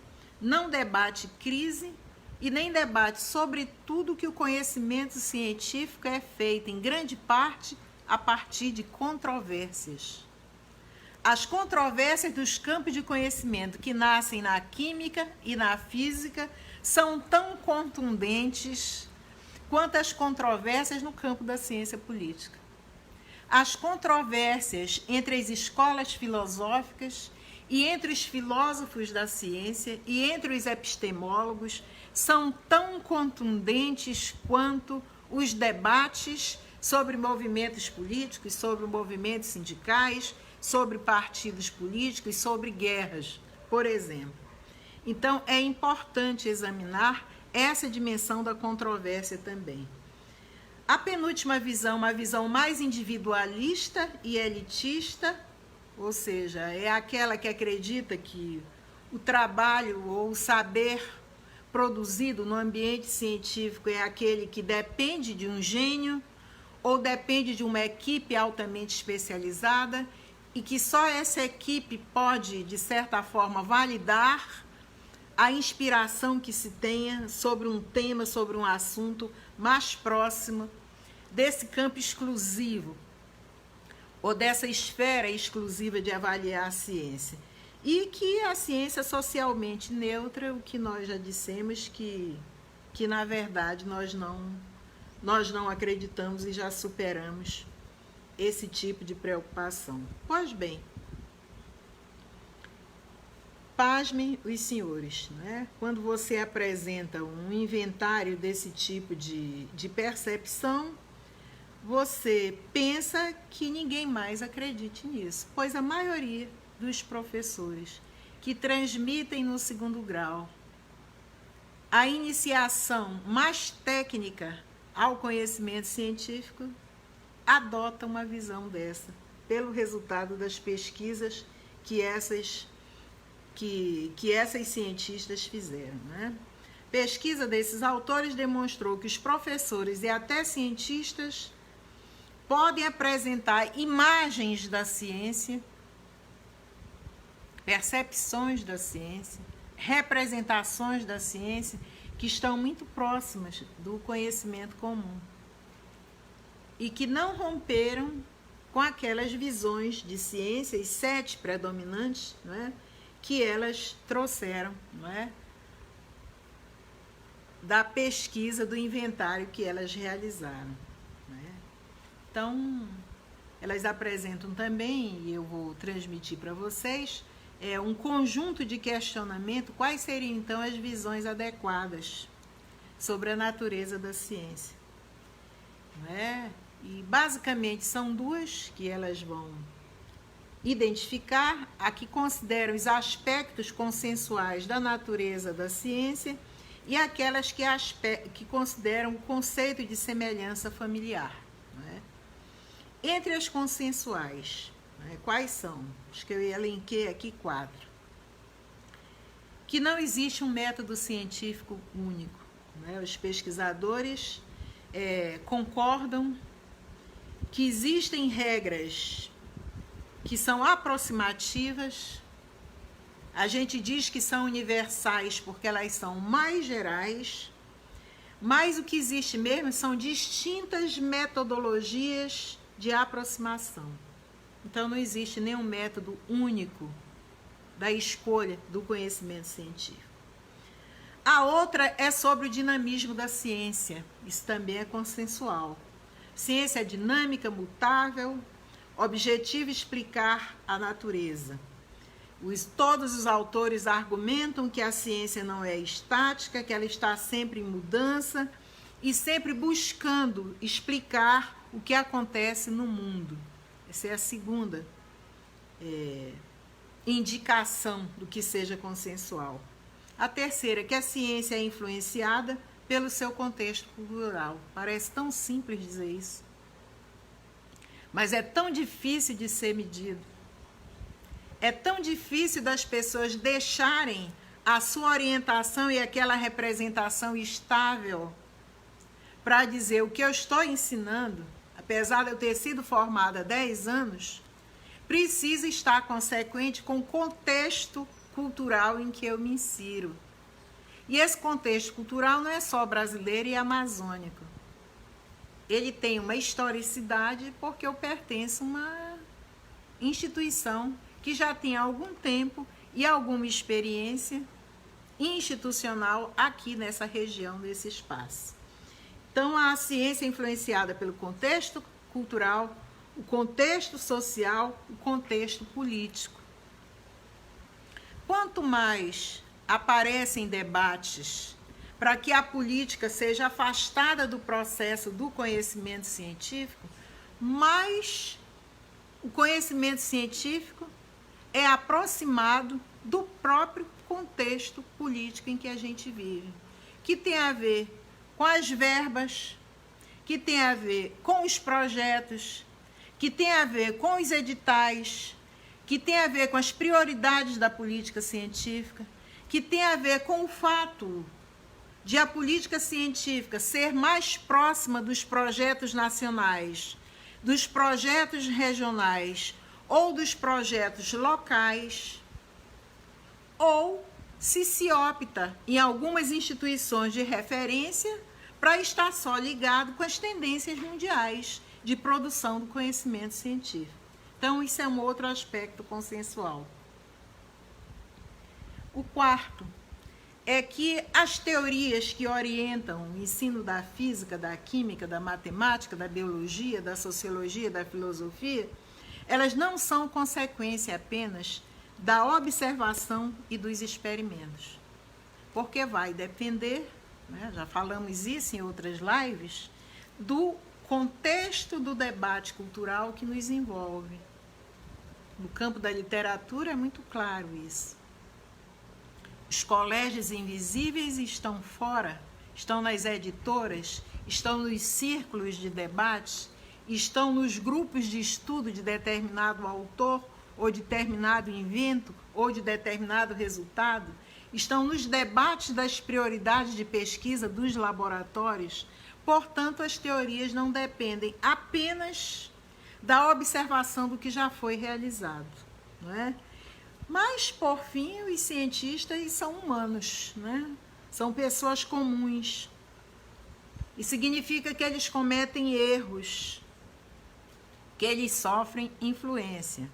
não debate crise e nem debate sobre tudo que o conhecimento científico é feito, em grande parte, a partir de controvérsias. As controvérsias dos campos de conhecimento que nascem na química e na física são tão contundentes quanto as controvérsias no campo da ciência política. As controvérsias entre as escolas filosóficas e entre os filósofos da ciência e entre os epistemólogos são tão contundentes quanto os debates sobre movimentos políticos, sobre movimentos sindicais, sobre partidos políticos, sobre guerras, por exemplo. Então, é importante examinar essa dimensão da controvérsia também. A penúltima visão, uma visão mais individualista e elitista, ou seja, é aquela que acredita que o trabalho ou o saber produzido no ambiente científico é aquele que depende de um gênio ou depende de uma equipe altamente especializada e que só essa equipe pode, de certa forma, validar a inspiração que se tenha sobre um tema, sobre um assunto mais próximo desse campo exclusivo ou dessa esfera exclusiva de avaliar a ciência. E que a ciência socialmente neutra, o que nós já dissemos que na verdade nós não acreditamos e já superamos esse tipo de preocupação. Pois bem, pasmem os senhores, né? Quando você apresenta um inventário desse tipo de percepção, você pensa que ninguém mais acredite nisso, pois a maioria dos professores que transmitem no segundo grau a iniciação mais técnica ao conhecimento científico adota uma visão dessa, pelo resultado das pesquisas que essas cientistas fizeram, né? Pesquisa desses autores demonstrou que os professores e até cientistas podem apresentar imagens da ciência, percepções da ciência, representações da ciência que estão muito próximas do conhecimento comum e que não romperam com aquelas visões de ciência, as 7 predominantes, não é, que elas trouxeram, não é, da pesquisa, do inventário que elas realizaram. Não é? Então, elas apresentam também, e eu vou transmitir para vocês, um conjunto de questionamento, quais seriam então as visões adequadas sobre a natureza da ciência. Não é? E basicamente são 2 que elas vão identificar, a que consideram os aspectos consensuais da natureza da ciência e aquelas que consideram o conceito de semelhança familiar. Não é? Entre as consensuais, não é? Quais são? Acho que eu elenquei aqui 4. Que não existe um método científico único. Não é? Os pesquisadores concordam que existem regras que são aproximativas. A gente diz que são universais porque elas são mais gerais, mas o que existe mesmo são distintas metodologias de aproximação. Então não existe nenhum método único da escolha do conhecimento científico. A outra é sobre o dinamismo da ciência. Isso também é consensual. Ciência é dinâmica, mutável, objetivo explicar a natureza. Todos os autores argumentam que a ciência não é estática, que ela está sempre em mudança e sempre buscando explicar o que acontece no mundo. Essa é a segunda indicação do que seja consensual. A terceira é que a ciência é influenciada pelo seu contexto cultural. Parece tão simples dizer isso, mas é tão difícil de ser medido. É tão difícil das pessoas deixarem a sua orientação e aquela representação estável para dizer o que eu estou ensinando, apesar de eu ter sido formada há 10 anos, precisa estar consequente com o contexto cultural em que eu me insiro. E esse contexto cultural não é só brasileiro e amazônico. Ele tem uma historicidade porque eu pertenço a uma instituição que já tem algum tempo e alguma experiência institucional aqui nessa região, nesse espaço. Então, a ciência é influenciada pelo contexto cultural, o contexto social, o contexto político. Quanto mais aparecem debates para que a política seja afastada do processo do conhecimento científico, mais o conhecimento científico é aproximado do próprio contexto político em que a gente vive, que tem a ver com as verbas, que tem a ver com os projetos, que tem a ver com os editais, que tem a ver com as prioridades da política científica, que tem a ver com o fato de a política científica ser mais próxima dos projetos nacionais, dos projetos regionais ou dos projetos locais, ou se opta em algumas instituições de referência para estar só ligado com as tendências mundiais de produção do conhecimento científico. Então, isso é um outro aspecto consensual. O quarto é que as teorias que orientam o ensino da física, da química, da matemática, da biologia, da sociologia, da filosofia, elas não são consequência apenas da observação e dos experimentos, porque vai depender, né, já falamos isso em outras lives, do contexto do debate cultural que nos envolve. No campo da literatura é muito claro isso. Os colégios invisíveis estão fora, estão nas editoras, estão nos círculos de debate, estão nos grupos de estudo de determinado autor, ou de determinado invento, ou de determinado resultado, estão nos debates das prioridades de pesquisa dos laboratórios. Portanto, as teorias não dependem apenas da observação do que já foi realizado, não é? Mas, por fim, os cientistas são humanos, né? São pessoas comuns. E significa que eles cometem erros, que eles sofrem influência.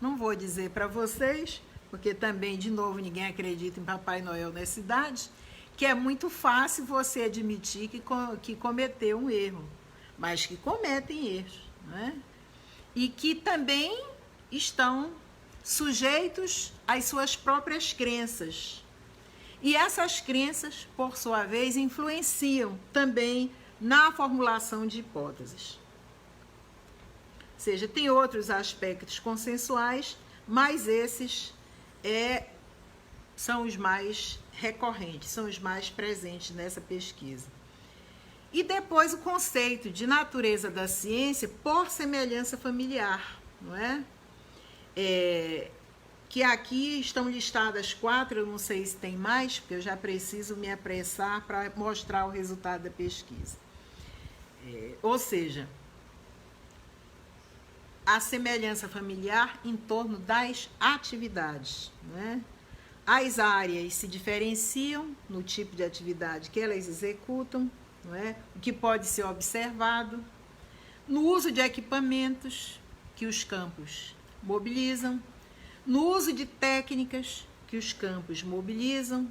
Não vou dizer para vocês, porque também, de novo, ninguém acredita em Papai Noel nessa idade, que é muito fácil você admitir que cometeu um erro, mas que cometem erros, né? E que também estão sujeitos às suas próprias crenças. E essas crenças, por sua vez, influenciam também na formulação de hipóteses. Ou seja, tem outros aspectos consensuais, mas esses são os mais recorrentes, são os mais presentes nessa pesquisa. E depois o conceito de natureza da ciência por semelhança familiar, não é? Que aqui estão listadas 4, eu não sei se tem mais, porque eu já preciso me apressar para mostrar o resultado da pesquisa. Ou seja, a semelhança familiar em torno das atividades, né? As áreas se diferenciam no tipo de atividade que elas executam, não é? O que pode ser observado, no uso de equipamentos que os campos mobilizam, no uso de técnicas que os campos mobilizam,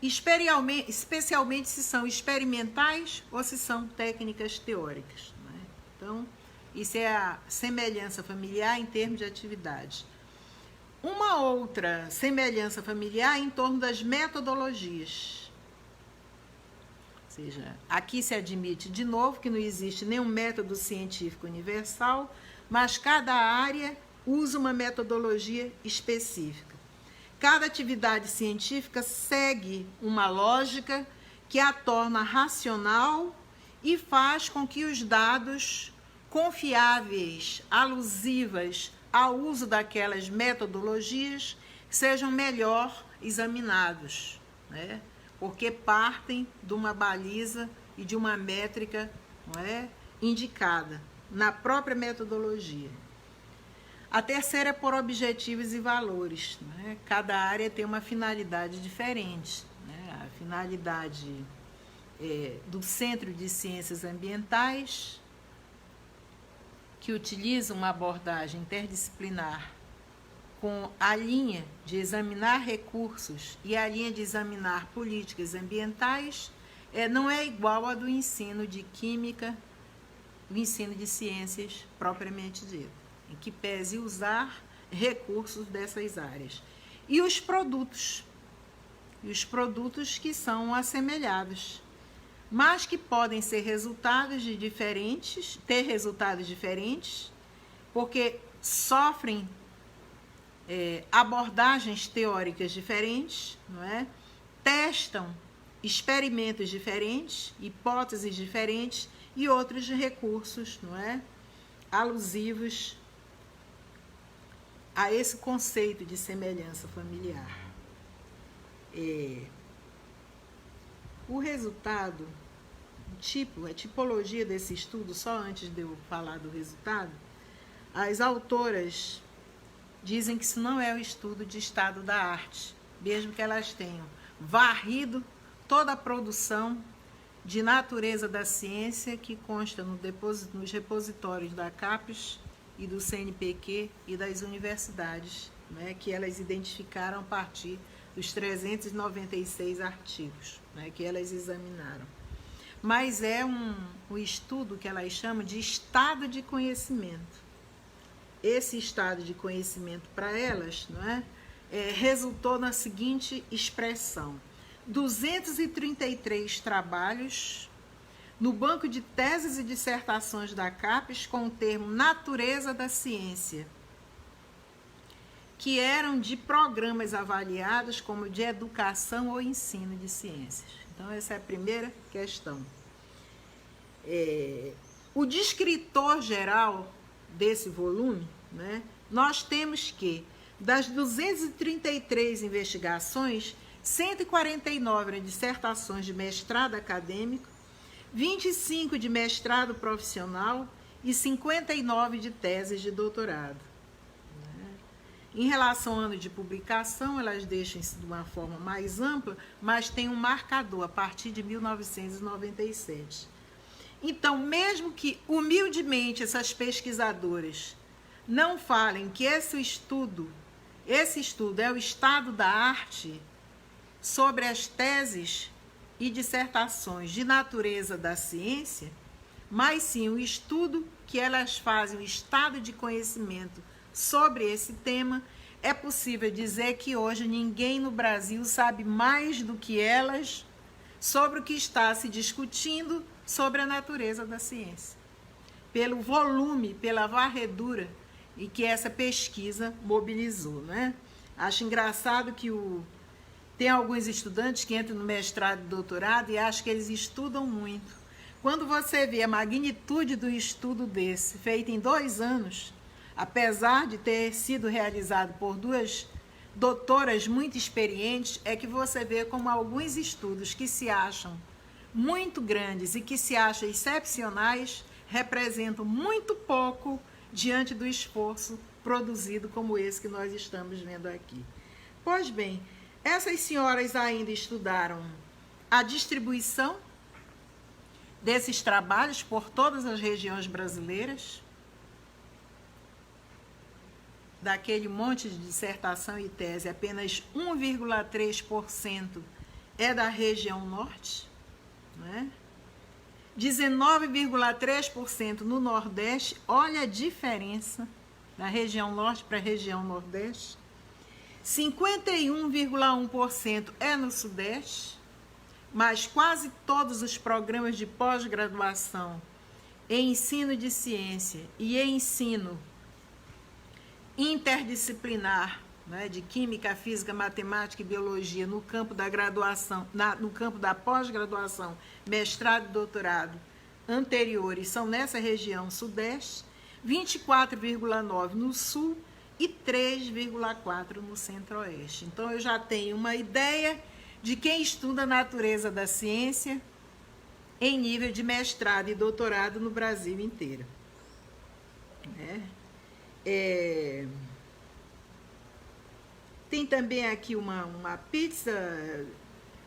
especialmente se são experimentais ou se são técnicas teóricas, não é? Então, isso é a semelhança familiar em termos de atividade. Uma outra semelhança familiar em torno das metodologias. Ou seja, aqui se admite de novo que não existe nenhum método científico universal, mas cada área usa uma metodologia específica. Cada atividade científica segue uma lógica que a torna racional e faz com que os dados confiáveis, alusivas ao uso daquelas metodologias, sejam melhor examinados, né? Porque partem de uma baliza e de uma métrica, não é, indicada na própria metodologia. A terceira é por objetivos e valores, né? Cada área tem uma finalidade diferente, né? A finalidade do Centro de Ciências Ambientais, que utiliza uma abordagem interdisciplinar com a linha de examinar recursos e a linha de examinar políticas ambientais, não é igual à do ensino de química, o ensino de ciências propriamente dito, em que pese usar recursos dessas áreas. E os produtos que são assemelhados, mas que podem ser ter resultados diferentes, porque sofrem abordagens teóricas diferentes, não é? Testam experimentos diferentes, hipóteses diferentes e outros recursos, não é? Alusivos a esse conceito de semelhança familiar. O resultado, a tipologia desse estudo, só antes de eu falar do resultado, as autoras dizem que isso não é o estudo de estado da arte, mesmo que elas tenham varrido toda a produção de natureza da ciência que consta nos repositórios da CAPES e do CNPq e das universidades, né, que elas identificaram a partir dos 396 artigos, né, que elas examinaram. Mas é um estudo que elas chamam de estado de conhecimento. Esse estado de conhecimento para elas, não é, resultou na seguinte expressão: 233 trabalhos no banco de teses e dissertações da CAPES com o termo natureza da ciência, que eram de programas avaliados como de educação ou ensino de ciências. Então, essa é a primeira questão. O descritor geral desse volume, né, nós temos que, das 233 investigações, 149 eram dissertações de mestrado acadêmico, 25 de mestrado profissional e 59 de teses de doutorado. Em relação ao ano de publicação, elas deixam isso de uma forma mais ampla, mas tem um marcador a partir de 1997. Então, mesmo que humildemente essas pesquisadoras não falem que esse estudo é o estado da arte sobre as teses e dissertações de natureza da ciência, mas sim o estudo que elas fazem, o estado de conhecimento sobre esse tema, é possível dizer que hoje ninguém no Brasil sabe mais do que elas sobre o que está se discutindo sobre a natureza da ciência, pelo volume, pela varredura e que essa pesquisa mobilizou, né? Acho engraçado que tem alguns estudantes que entram no mestrado e doutorado e acham que eles estudam muito. Quando você vê a magnitude do estudo desse, feito em 2 anos, apesar de ter sido realizado por 2 doutoras muito experientes, é que você vê como alguns estudos que se acham muito grandes e que se acham excepcionais representam muito pouco diante do esforço produzido como esse que nós estamos vendo aqui. Pois bem, essas senhoras ainda estudaram a distribuição desses trabalhos por todas as regiões brasileiras, daquele monte de dissertação e tese, apenas 1,3% é da região norte, né? 19,3% no Nordeste. Olha a diferença da região norte para a região Nordeste. 51,1% é no Sudeste, mas quase todos os programas de pós-graduação em ensino de ciência e em ensino interdisciplinar, né, de química, física, matemática e biologia no campo da graduação, no campo da pós-graduação, mestrado e doutorado anteriores são nessa região Sudeste, 24,9% no Sul e 3,4% no Centro-Oeste. Então, eu já tenho uma ideia de quem estuda a natureza da ciência em nível de mestrado e doutorado no Brasil inteiro. Tem também aqui uma pizza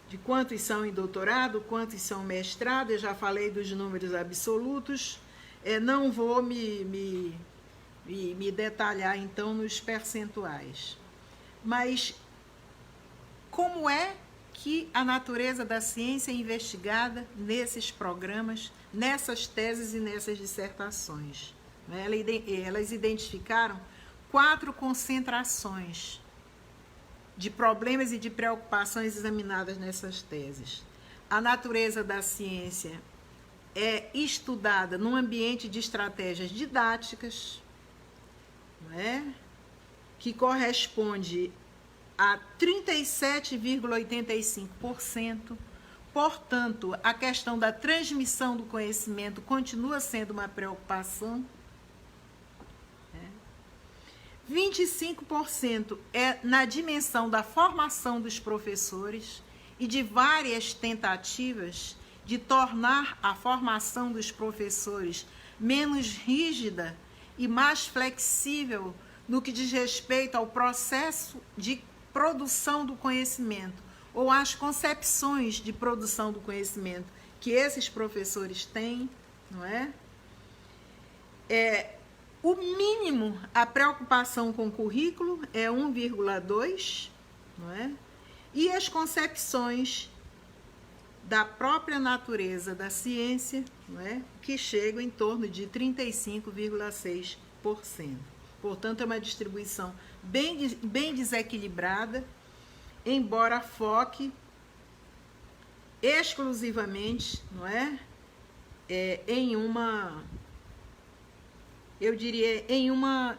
de quantos são em doutorado, quantos são mestrado. Eu já falei dos números absolutos, não vou me detalhar então nos percentuais. Mas como é que a natureza da ciência é investigada nesses programas, nessas teses e nessas dissertações? Elas identificaram 4 concentrações de problemas e de preocupações examinadas nessas teses. A natureza da ciência é estudada num ambiente de estratégias didáticas, que corresponde a 37,85%. Portanto, a questão da transmissão do conhecimento continua sendo uma preocupação. 25% é na dimensão da formação dos professores e de várias tentativas de tornar a formação dos professores menos rígida e mais flexível no que diz respeito ao processo de produção do conhecimento ou às concepções de produção do conhecimento que esses professores têm, não é? O mínimo, a preocupação com o currículo é 1,2, não é? E as concepções da própria natureza da ciência, não é? Que chegam em torno de 35,6%. Portanto, é uma distribuição bem desequilibrada, embora foque exclusivamente, não é? Em uma... eu diria, em uma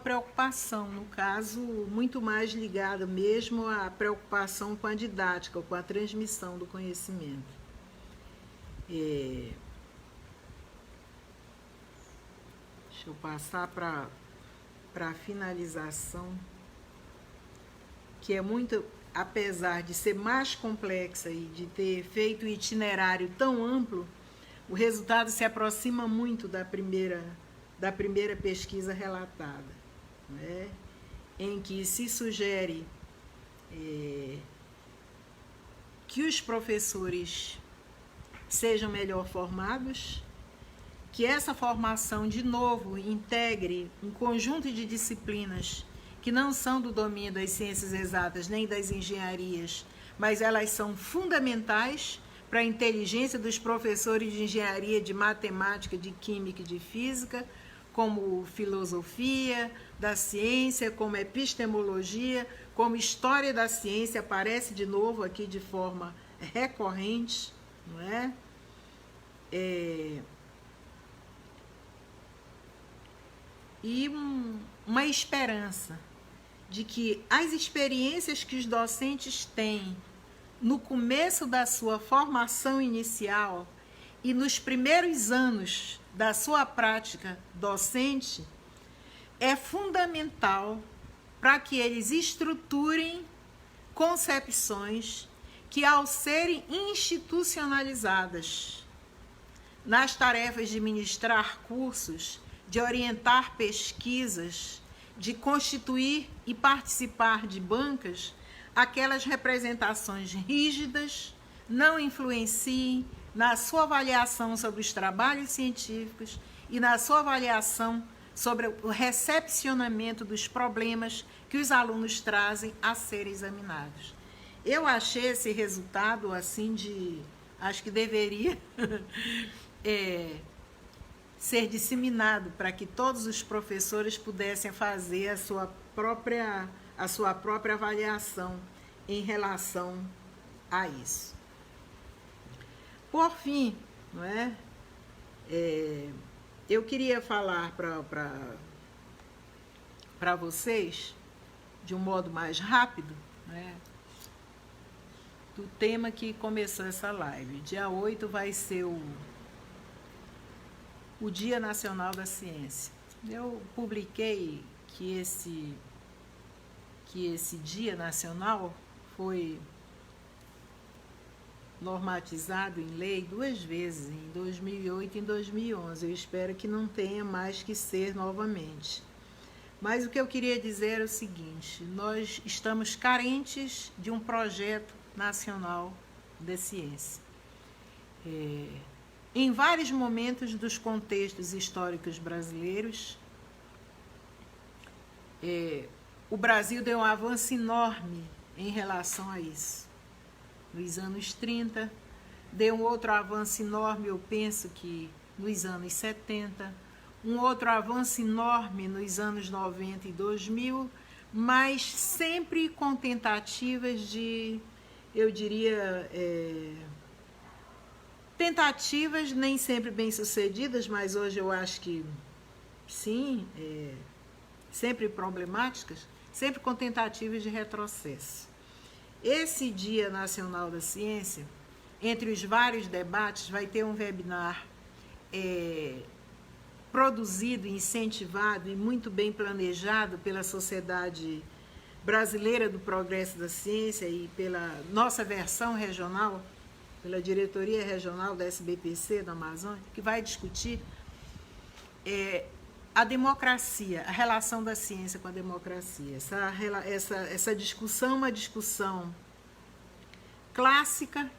preocupação, no caso, muito mais ligada mesmo à preocupação com a didática, com a transmissão do conhecimento. Deixa eu passar para a finalização, que é muito, apesar de ser mais complexa e de ter feito um itinerário tão amplo, o resultado se aproxima muito da primeira pesquisa relatada, né? Em que se sugere que os professores sejam melhor formados, que essa formação, de novo, integre um conjunto de disciplinas que não são do domínio das ciências exatas nem das engenharias, mas elas são fundamentais para a inteligência dos professores de engenharia, de matemática, de química e de física, como filosofia da ciência, como epistemologia, como história da ciência, aparece de novo aqui de forma recorrente, não é? E uma esperança de que as experiências que os docentes têm no começo da sua formação inicial e nos primeiros anos da sua prática docente é fundamental para que eles estruturem concepções que, ao serem institucionalizadas nas tarefas de ministrar cursos, de orientar pesquisas, de constituir e participar de bancas, aquelas representações rígidas não influenciem na sua avaliação sobre os trabalhos científicos e na sua avaliação sobre o recepcionamento dos problemas que os alunos trazem a serem examinados. Eu achei esse resultado assim acho que deveria ser disseminado para que todos os professores pudessem fazer a sua própria avaliação em relação a isso. Por fim, não é? Eu queria falar para vocês, de um modo mais rápido, né, do tema que começou essa live. Dia 8 vai ser o Dia Nacional da Ciência. Eu publiquei que esse Dia Nacional foi normatizado em lei 2 vezes, em 2008 e em 2011. Eu espero que não tenha mais que ser novamente. Mas o que eu queria dizer é o seguinte: nós estamos carentes de um projeto Nacional da Ciência. Em vários momentos dos contextos históricos brasileiros, o Brasil deu um avanço enorme em relação a isso. Nos anos 30, deu um outro avanço enorme, eu penso que nos anos 70, um outro avanço enorme nos anos 90 e 2000, mas sempre com tentativas de, eu diria, tentativas nem sempre bem-sucedidas, mas hoje eu acho que sim, sempre problemáticas, sempre com tentativas de retrocesso. Esse Dia Nacional da Ciência, entre os vários debates, vai ter um webinar produzido, incentivado e muito bem planejado pela Sociedade Brasileira do Progresso da Ciência e pela nossa versão regional, pela Diretoria Regional da SBPC da Amazônia, que vai discutir a democracia, a relação da ciência com a democracia. Essa discussão é uma discussão clássica,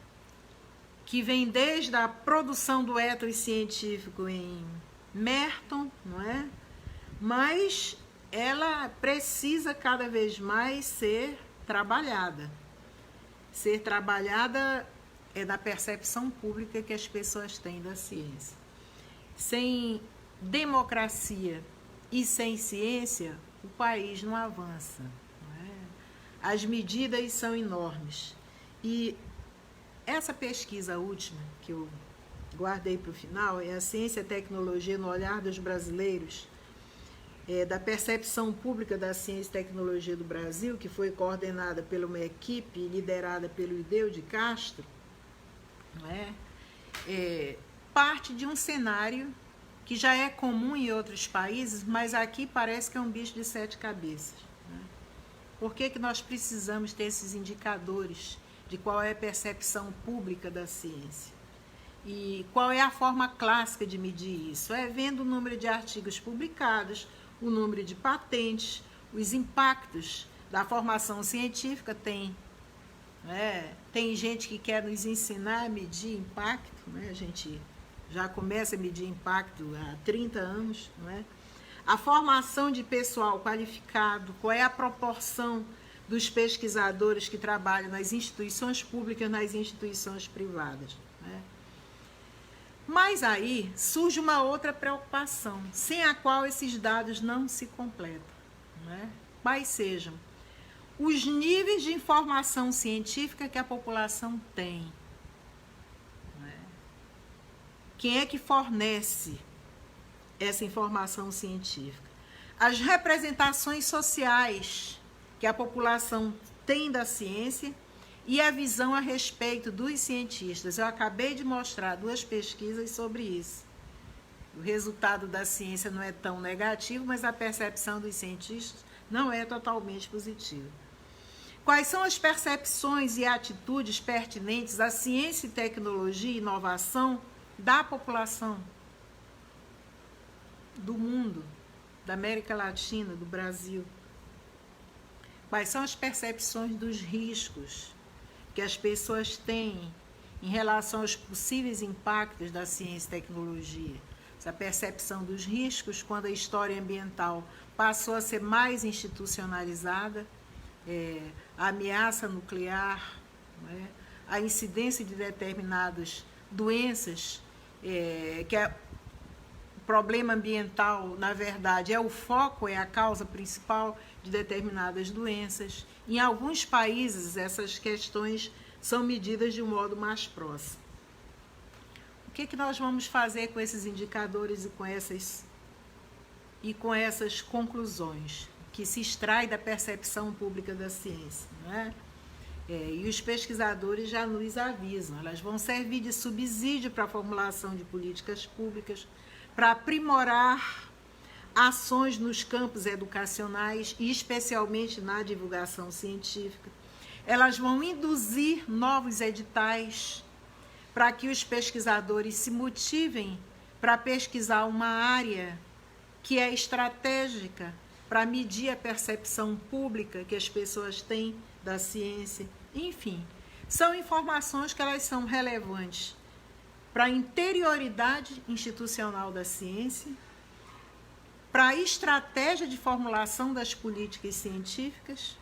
que vem desde a produção do ethos científico em Merton, não é? Mas ela precisa cada vez mais ser trabalhada. Ser trabalhada na percepção pública que as pessoas têm da ciência. Sem democracia e sem ciência, o país não avança. Não é? As medidas são enormes. E essa pesquisa última, que eu guardei para o final, é a Ciência e Tecnologia no Olhar dos Brasileiros, da percepção pública da ciência e tecnologia do Brasil, que foi coordenada por uma equipe liderada pelo Ideu de Castro, não é? Parte de um cenário que já é comum em outros países, mas aqui parece que é um bicho de 7 cabeças. Né? Por que nós precisamos ter esses indicadores de qual é a percepção pública da ciência? E qual é a forma clássica de medir isso? É vendo o número de artigos publicados, o número de patentes, os impactos da formação científica. Tem gente que quer nos ensinar a medir impacto, né? A gente já começa a medir impacto há 30 anos. Não é? A formação de pessoal qualificado, qual é a proporção dos pesquisadores que trabalham nas instituições públicas, nas instituições privadas. Né? Mas aí surge uma outra preocupação, sem a qual esses dados não se completam. Né? Quais sejam os níveis de informação científica que a população tem. Né? Quem é que fornece essa informação científica? As representações sociais que a população tem da ciência e a visão a respeito dos cientistas. Eu acabei de mostrar 2 pesquisas sobre isso. O resultado da ciência não é tão negativo, mas a percepção dos cientistas não é totalmente positiva. Quais são as percepções e atitudes pertinentes à ciência, tecnologia e inovação da população, do mundo, da América Latina, do Brasil? Quais são as percepções dos riscos que as pessoas têm em relação aos possíveis impactos da ciência e tecnologia? Essa percepção dos riscos, quando a história ambiental passou a ser mais institucionalizada, a ameaça nuclear, né? A incidência de determinadas doenças, que o problema ambiental, na verdade, é o foco, é a causa principal de determinadas doenças. Em alguns países, essas questões são medidas de um modo mais próximo. O que nós vamos fazer com esses indicadores e com essas conclusões que se extrai da percepção pública da ciência? Né? E os pesquisadores já nos avisam, elas vão servir de subsídio para a formulação de políticas públicas, para aprimorar ações nos campos educacionais e especialmente na divulgação científica. Elas vão induzir novos editais para que os pesquisadores se motivem para pesquisar uma área que é estratégica para medir a percepção pública que as pessoas têm da ciência. Enfim, são informações que elas são relevantes para a interioridade institucional da ciência, para a estratégia de formulação das políticas científicas.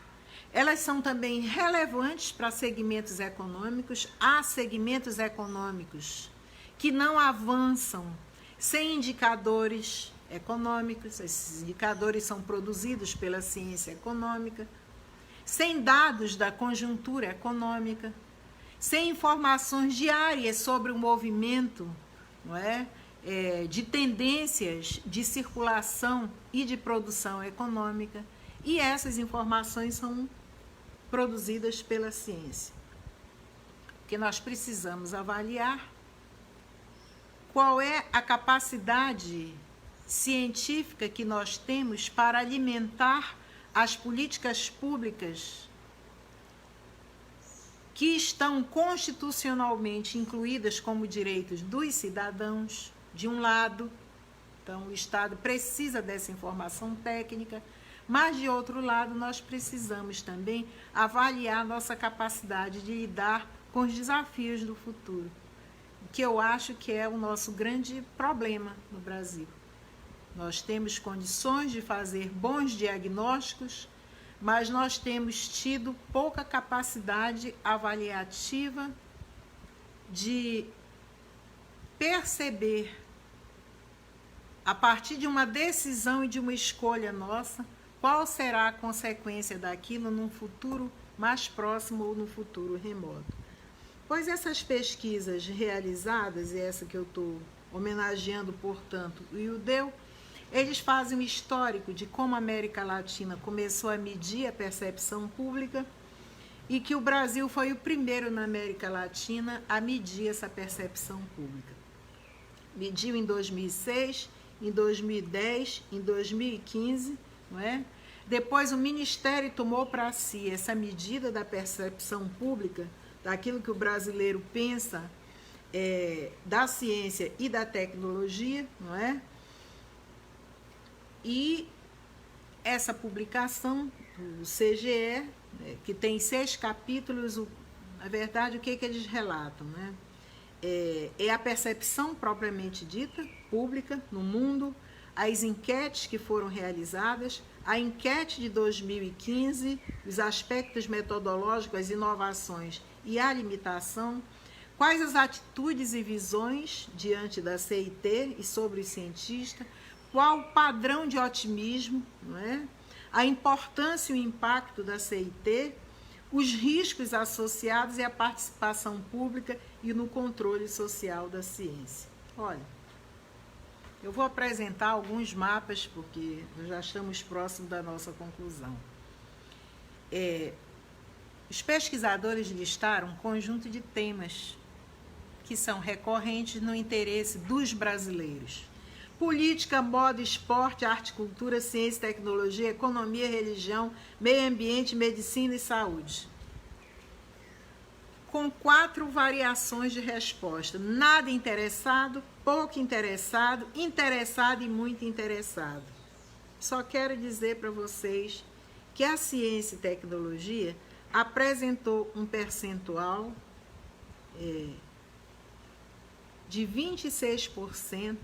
Elas são também relevantes para segmentos econômicos. Há segmentos econômicos que não avançam sem indicadores econômicos. Esses indicadores são produzidos pela ciência econômica, sem dados da conjuntura econômica, sem informações diárias sobre o movimento, não é? De tendências de circulação e de produção econômica. E essas informações são produzidas pela ciência. Porque nós precisamos avaliar qual é a capacidade científica que nós temos para alimentar as políticas públicas que estão constitucionalmente incluídas como direitos dos cidadãos, de um lado. Então, o Estado precisa dessa informação técnica, mas, de outro lado, nós precisamos também avaliar nossa capacidade de lidar com os desafios do futuro, que eu acho que é o nosso grande problema no Brasil. Nós temos condições de fazer bons diagnósticos, mas nós temos tido pouca capacidade avaliativa de perceber, a partir de uma decisão e de uma escolha nossa, qual será a consequência daquilo num futuro mais próximo ou no futuro remoto. Pois essas pesquisas realizadas, e essa que eu estou homenageando, portanto, o IUDEL, eles fazem um histórico de como a América Latina começou a medir a percepção pública e que o Brasil foi o primeiro na América Latina a medir essa percepção pública. Mediu em 2006, em 2010, em 2015, não é? Depois o Ministério tomou para si essa medida da percepção pública, daquilo que o brasileiro pensa da ciência e da tecnologia, não é? E essa publicação, o CGE, que tem 6 capítulos, na verdade, o que eles relatam, né? É a percepção propriamente dita, pública, no mundo, as enquetes que foram realizadas, a enquete de 2015, os aspectos metodológicos, as inovações e a limitação, quais as atitudes e visões diante da CIT e sobre os cientistas, qual o padrão de otimismo, não é? A importância e o impacto da CIT, os riscos associados e a participação pública e no controle social da ciência. Olha, eu vou apresentar alguns mapas, porque nós já estamos próximos da nossa conclusão. Os pesquisadores listaram um conjunto de temas que são recorrentes no interesse dos brasileiros. Política, moda, esporte, arte, cultura, ciência, tecnologia, economia, religião, meio ambiente, medicina e saúde. Com 4 variações de resposta. Nada interessado, pouco interessado, interessado e muito interessado. Só quero dizer para vocês que a ciência e tecnologia apresentou um percentual de 26%,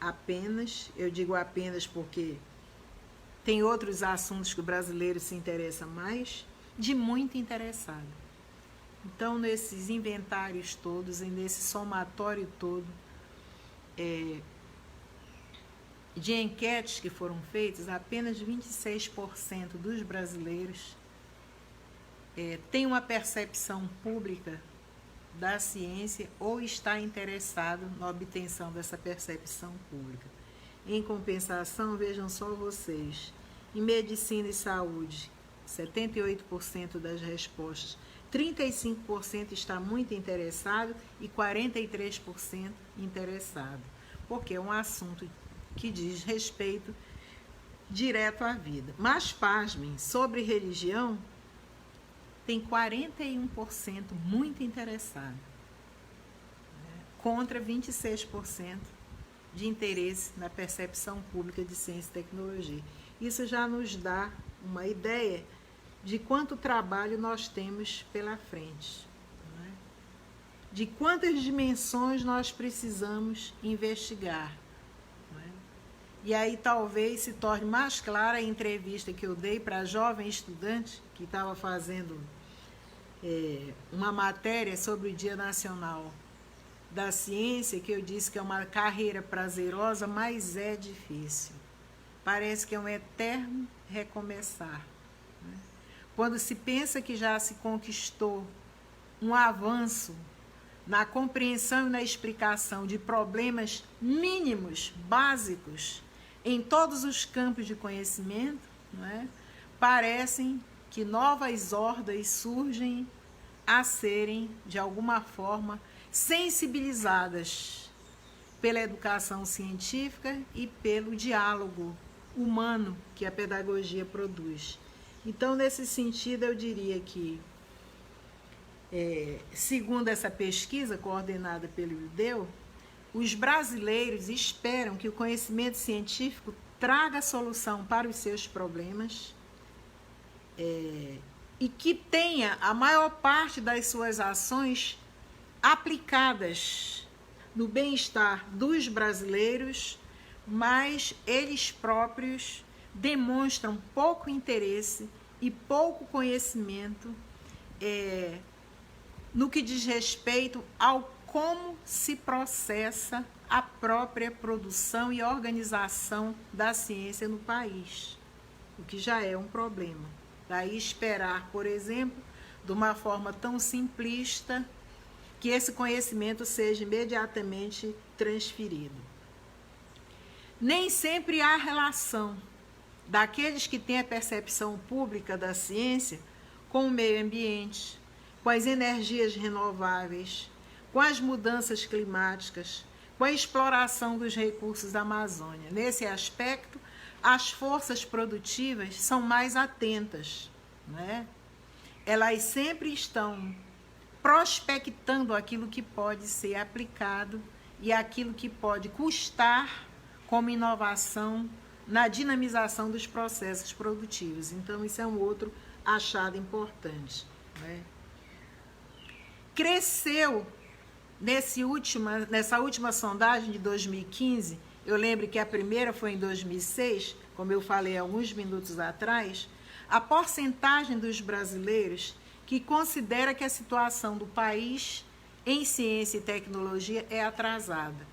apenas, eu digo apenas porque tem outros assuntos que o brasileiro se interessa mais, de muito interessado. Então, nesses inventários todos, e nesse somatório todo de enquetes que foram feitas, apenas 26% dos brasileiros têm uma percepção pública da ciência ou está interessado na obtenção dessa percepção pública. Em compensação, vejam só vocês, em medicina e saúde, 78% das respostas, 35% está muito interessado e 43% interessado, porque é um assunto que diz respeito direto à vida. Mas, pasmem, sobre religião, tem 41% muito interessado, contra 26% de interesse na percepção pública de ciência e tecnologia. Isso já nos dá uma ideia de quanto trabalho nós temos pela frente, não é? De quantas dimensões nós precisamos investigar. Não é? E aí talvez se torne mais clara a entrevista que eu dei para a jovem estudante que estava fazendo uma matéria sobre o Dia Nacional da Ciência, que eu disse que é uma carreira prazerosa, mas é difícil. Parece que é um eterno recomeçar. Né? Quando se pensa que já se conquistou um avanço na compreensão e na explicação de problemas mínimos, básicos, em todos os campos de conhecimento, não é? Parecem que novas hordas surgem a serem, de alguma forma, sensibilizadas pela educação científica e pelo diálogo humano que a pedagogia produz. Então, nesse sentido, eu diria que, segundo essa pesquisa coordenada pelo IDEU, os brasileiros esperam que o conhecimento científico traga solução para os seus problemas e que tenha a maior parte das suas ações aplicadas no bem-estar dos brasileiros, mas eles próprios demonstram pouco interesse e pouco conhecimento no que diz respeito ao como se processa a própria produção e organização da ciência no país, o que já é um problema. Daí esperar, por exemplo, de uma forma tão simplista, que esse conhecimento seja imediatamente transferido. Nem sempre há relação daqueles que têm a percepção pública da ciência com o meio ambiente, com as energias renováveis, com as mudanças climáticas, com a exploração dos recursos da Amazônia. Nesse aspecto, as forças produtivas são mais atentas, né? Elas sempre estão prospectando aquilo que pode ser aplicado e aquilo que pode custar como inovação na dinamização dos processos produtivos. Então, isso é um outro achado importante, né? Cresceu nessa última sondagem de 2015, eu lembro que a primeira foi em 2006, como eu falei alguns minutos atrás, a porcentagem dos brasileiros que considera que a situação do país em ciência e tecnologia é atrasada.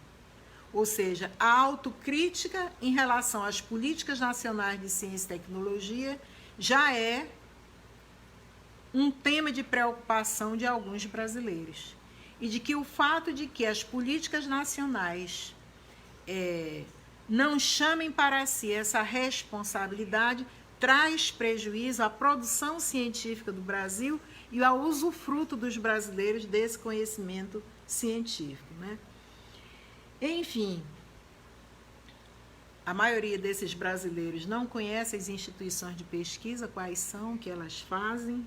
Ou seja, a autocrítica em relação às políticas nacionais de ciência e tecnologia já é um tema de preocupação de alguns brasileiros. E de que o fato de que as políticas nacionais não chamem para si essa responsabilidade traz prejuízo à produção científica do Brasil e ao usufruto dos brasileiros desse conhecimento científico, né? Enfim, a maioria desses brasileiros não conhece as instituições de pesquisa, quais são, o que elas fazem,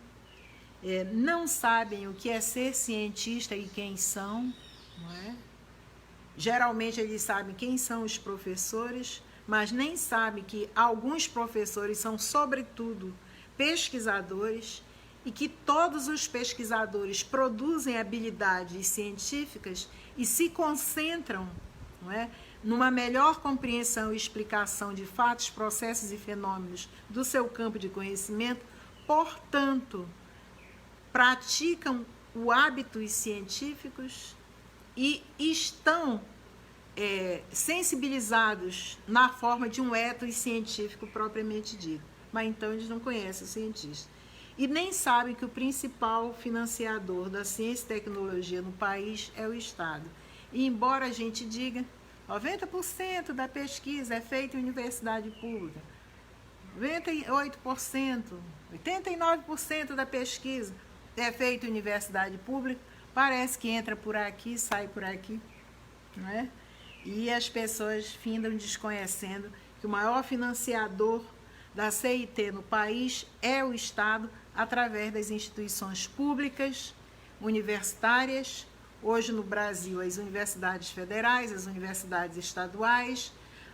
não sabem o que é ser cientista e quem são, não é? Geralmente eles sabem quem são os professores, mas nem sabem que alguns professores são, sobretudo, pesquisadores e que todos os pesquisadores produzem habilidades científicas e se concentram, não é, numa melhor compreensão e explicação de fatos, processos e fenômenos do seu campo de conhecimento, portanto, praticam os hábitos científicos e estão sensibilizados na forma de um ethos científico propriamente dito. Mas então eles não conhecem o cientista. E nem sabem que o principal financiador da ciência e tecnologia no país é o Estado. E embora a gente diga 90% da pesquisa é feita em universidade pública, 98%, 89% da pesquisa é feita em universidade pública, parece que entra por aqui, sai por aqui, não é? E as pessoas findam desconhecendo que o maior financiador da CIT no país é o Estado, através das instituições públicas, universitárias, hoje no Brasil as universidades federais, as universidades estaduais,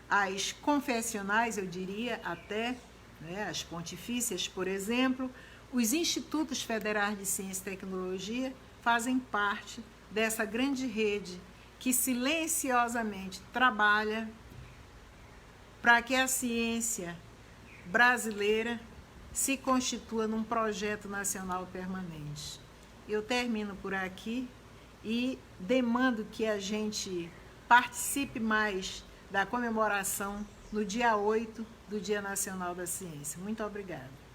as confessionais, eu diria até, né, as pontifícias, por exemplo, Os institutos federais de ciência e tecnologia fazem parte dessa grande rede que silenciosamente trabalha para que a ciência brasileira se constitua num projeto nacional permanente. Eu termino por aqui e demando que a gente participe mais da comemoração no dia 8 do Dia Nacional da Ciência. Muito obrigada.